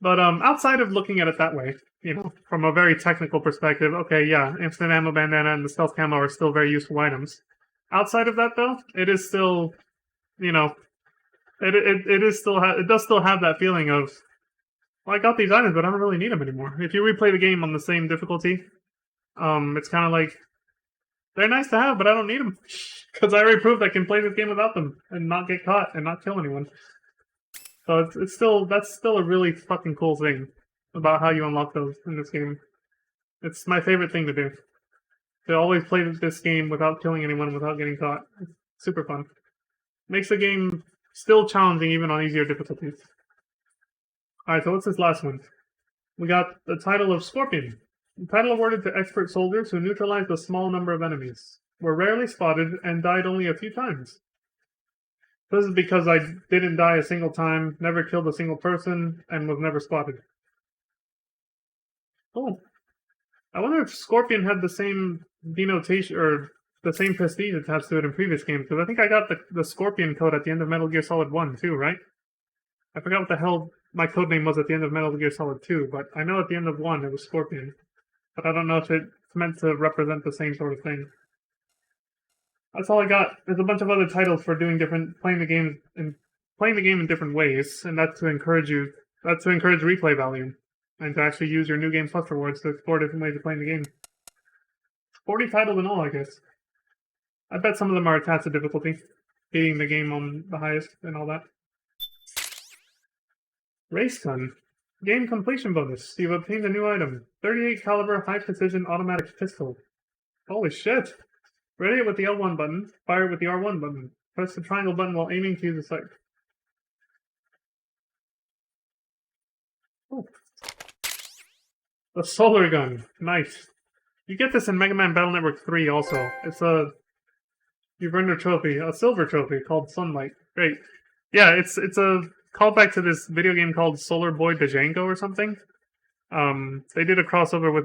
[SPEAKER 1] But outside of looking at it that way, from a very technical perspective, okay, yeah, infinite ammo bandana and the stealth camo are still very useful items. Outside of that, though, it is still, it does still have that feeling of, well, I got these items, but I don't really need them anymore. If you replay the game on the same difficulty, it's kind of like, they're nice to have, but I don't need them. Because I already proved I can play this game without them and not get caught and not kill anyone. So that's still a really fucking cool thing about how you unlock those in this game. It's my favorite thing to do. To always play this game without killing anyone, without getting caught. It's super fun. Makes the game still challenging even on easier difficulties. Alright, so what's this last one? We got the title of Scorpion. The title awarded to expert soldiers who neutralized a small number of enemies, were rarely spotted, and died only a few times. This is because I didn't die a single time, never killed a single person, and was never spotted. Oh. I wonder if Scorpion had the same denotation, or the same prestige attached to it in previous games, because I think I got the Scorpion code at the end of Metal Gear Solid 1 too, right? I forgot what the hell my codename was at the end of Metal Gear Solid 2, but I know at the end of 1 it was Scorpion. But I don't know if it's meant to represent the same sort of thing. That's all I got. There's a bunch of other titles for playing the game in different ways, and that's to encourage replay value, and to actually use your New Game Plus rewards to explore different ways of playing the game. 40 titles in all, I guess. I bet some of them are attached to difficulty, beating the game on the highest and all that. Race Gun. Game completion bonus. You've obtained a new item. 38 caliber high precision automatic pistol. Holy shit. Ready it with the L1 button. Fire it with the R1 button. Press the triangle button while aiming to use the sight. Oh. The solar gun. Nice. You get this in Mega Man Battle Network 3 also. It's a... You've earned a trophy. A silver trophy called Sunlight. Great. Yeah, it's a callback to this video game called Solar Boy Django or something. They did a crossover with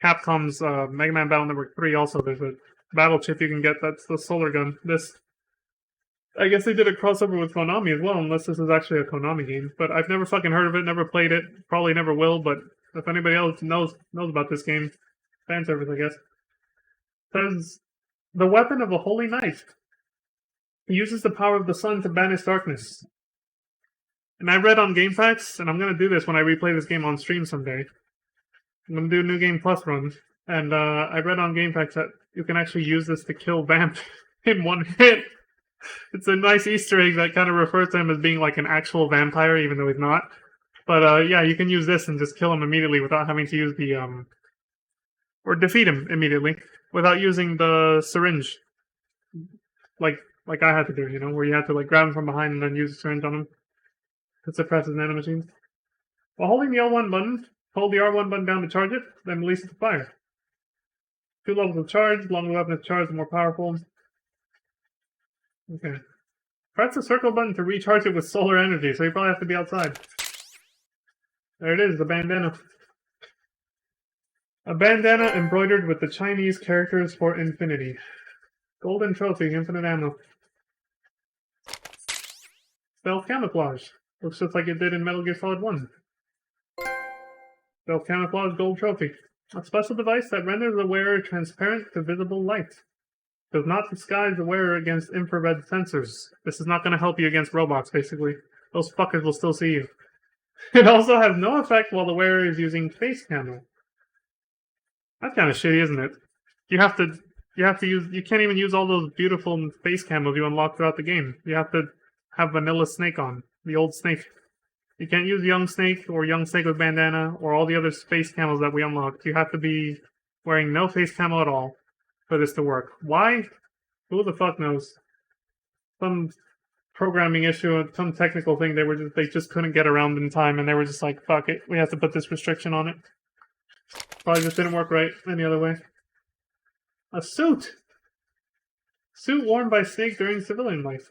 [SPEAKER 1] Capcom's Mega Man Battle Network 3 also. There's a battle chip you can get that's the solar gun. I guess they did a crossover with Konami as well, unless this is actually a Konami game. But I've never fucking heard of it, never played it, probably never will, but if anybody else knows about this game, fan service, I guess. Says, the weapon of a holy knight. It uses the power of the sun to banish darkness. And I read on GameFAQs, and I'm going to do this when I replay this game on stream someday. I'm going to do a New Game Plus run, and I read on GameFAQs that you can actually use this to kill Vamp in one hit. It's a nice Easter egg that kind of refers to him as being like an actual vampire, even though he's not. But yeah, you can use this and just kill him immediately without having to use the, or defeat him immediately without using the syringe. Like I had to do, you know, where you have to like grab him from behind and then use the syringe on him to suppress his nanomachines. While holding the L1 button, hold the R1 button down to charge it, then release it to fire. 2 levels of charge, the longer the weapon is charged, the more powerful. Okay. Press the circle button to recharge it with solar energy, so you probably have to be outside. There it is, the bandana. A bandana embroidered with the Chinese characters for infinity. Golden trophy, infinite ammo. Stealth camouflage. Looks just like it did in Metal Gear Solid 1. Stealth camouflage gold trophy. A special device that renders the wearer transparent to visible light. Does not disguise the wearer against infrared sensors. This is not going to help you against robots, basically. Those fuckers will still see you. It also has no effect while the wearer is using face camo. That's kind of shitty, isn't it? You have to use, you can't even use all those beautiful face camos you unlock throughout the game. You have to have Vanilla Snake on. The old Snake. You can't use Young Snake or Young Snake with bandana or all the other face camos that we unlocked. You have to be wearing no face camo at all for this to work. Why? Who the fuck knows? Some programming issue, some technical thing they just couldn't get around in time, and they were just like, fuck it, we have to put this restriction on it. Probably just didn't work right any other way. A suit! Suit worn by Snake during civilian life.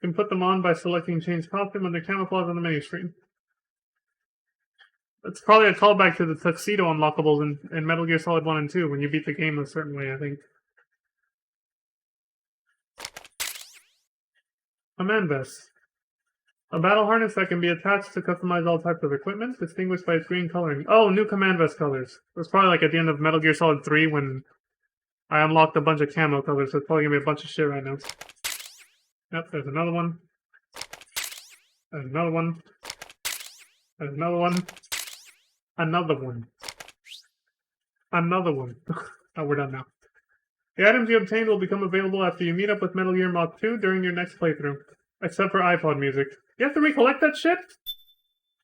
[SPEAKER 1] You can put them on by selecting change costume under camouflage on the menu screen. It's probably a callback to the tuxedo unlockables in Metal Gear Solid 1 and 2 when you beat the game a certain way, I think. Command vest. A battle harness that can be attached to customize all types of equipment, distinguished by its green coloring. Oh, new command vest colors. It was probably like at the end of Metal Gear Solid 3 when I unlocked a bunch of camo colors, so it's probably gonna be a bunch of shit right now. Yep, there's another one. There's another one. There's another one. Another one. Another one. Oh, we're done now. The items you obtained will become available after you meet up with Metal Gear Mod 2 during your next playthrough. Except for iPod music. You have to recollect that shit?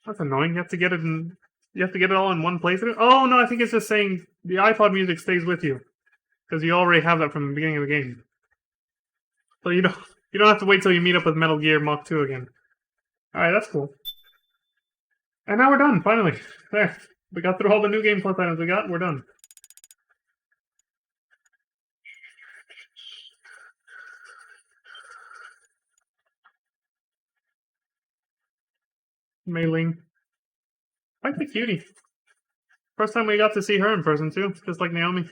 [SPEAKER 1] That's annoying. You have to get it all in one playthrough? Oh no, I think it's just saying the iPod music stays with you. Because you already have that from the beginning of the game. So you don't have to wait till you meet up with Metal Gear Mod 2 again. Alright, that's cool. And now we're done, finally. There. We got through all the new Game Plus items we got, we're done. Mei Ling. Quite the cutie. First time we got to see her in person too, just like Naomi.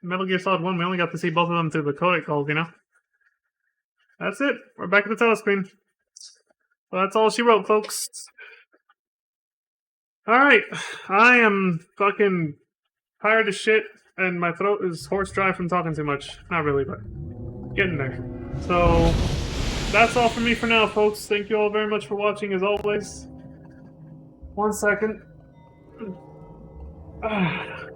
[SPEAKER 1] Metal Gear Solid 1, we only got to see both of them through the codec calls, you know? That's it. We're back at the telescreen. So that's all she wrote, folks. Alright. I am fucking tired as shit, and my throat is hoarse dry from talking too much. Not really, but getting there. So that's all from me for now, folks. Thank you all very much for watching, as always. 1 second.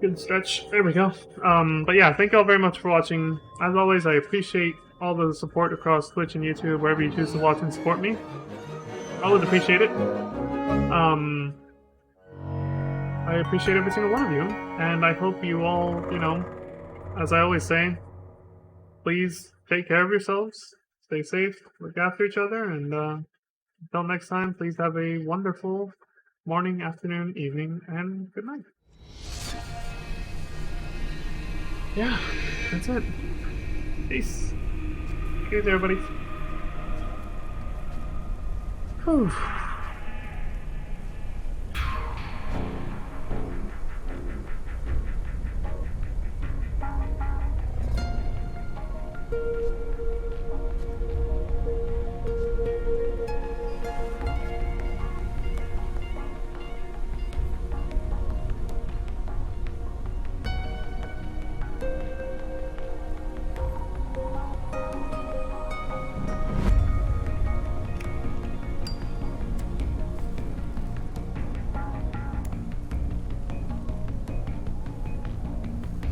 [SPEAKER 1] Good stretch. There we go. But yeah, thank you all very much for watching. As always, I appreciate all the support across Twitch and YouTube, wherever you choose to watch and support me. I would appreciate it. I appreciate every single one of you, and I hope you all, you know, as I always say, please take care of yourselves, stay safe, look after each other, and until next time, please have a wonderful morning, afternoon, evening, and good night. Yeah, that's it. Peace. Cheers, everybody. Whew.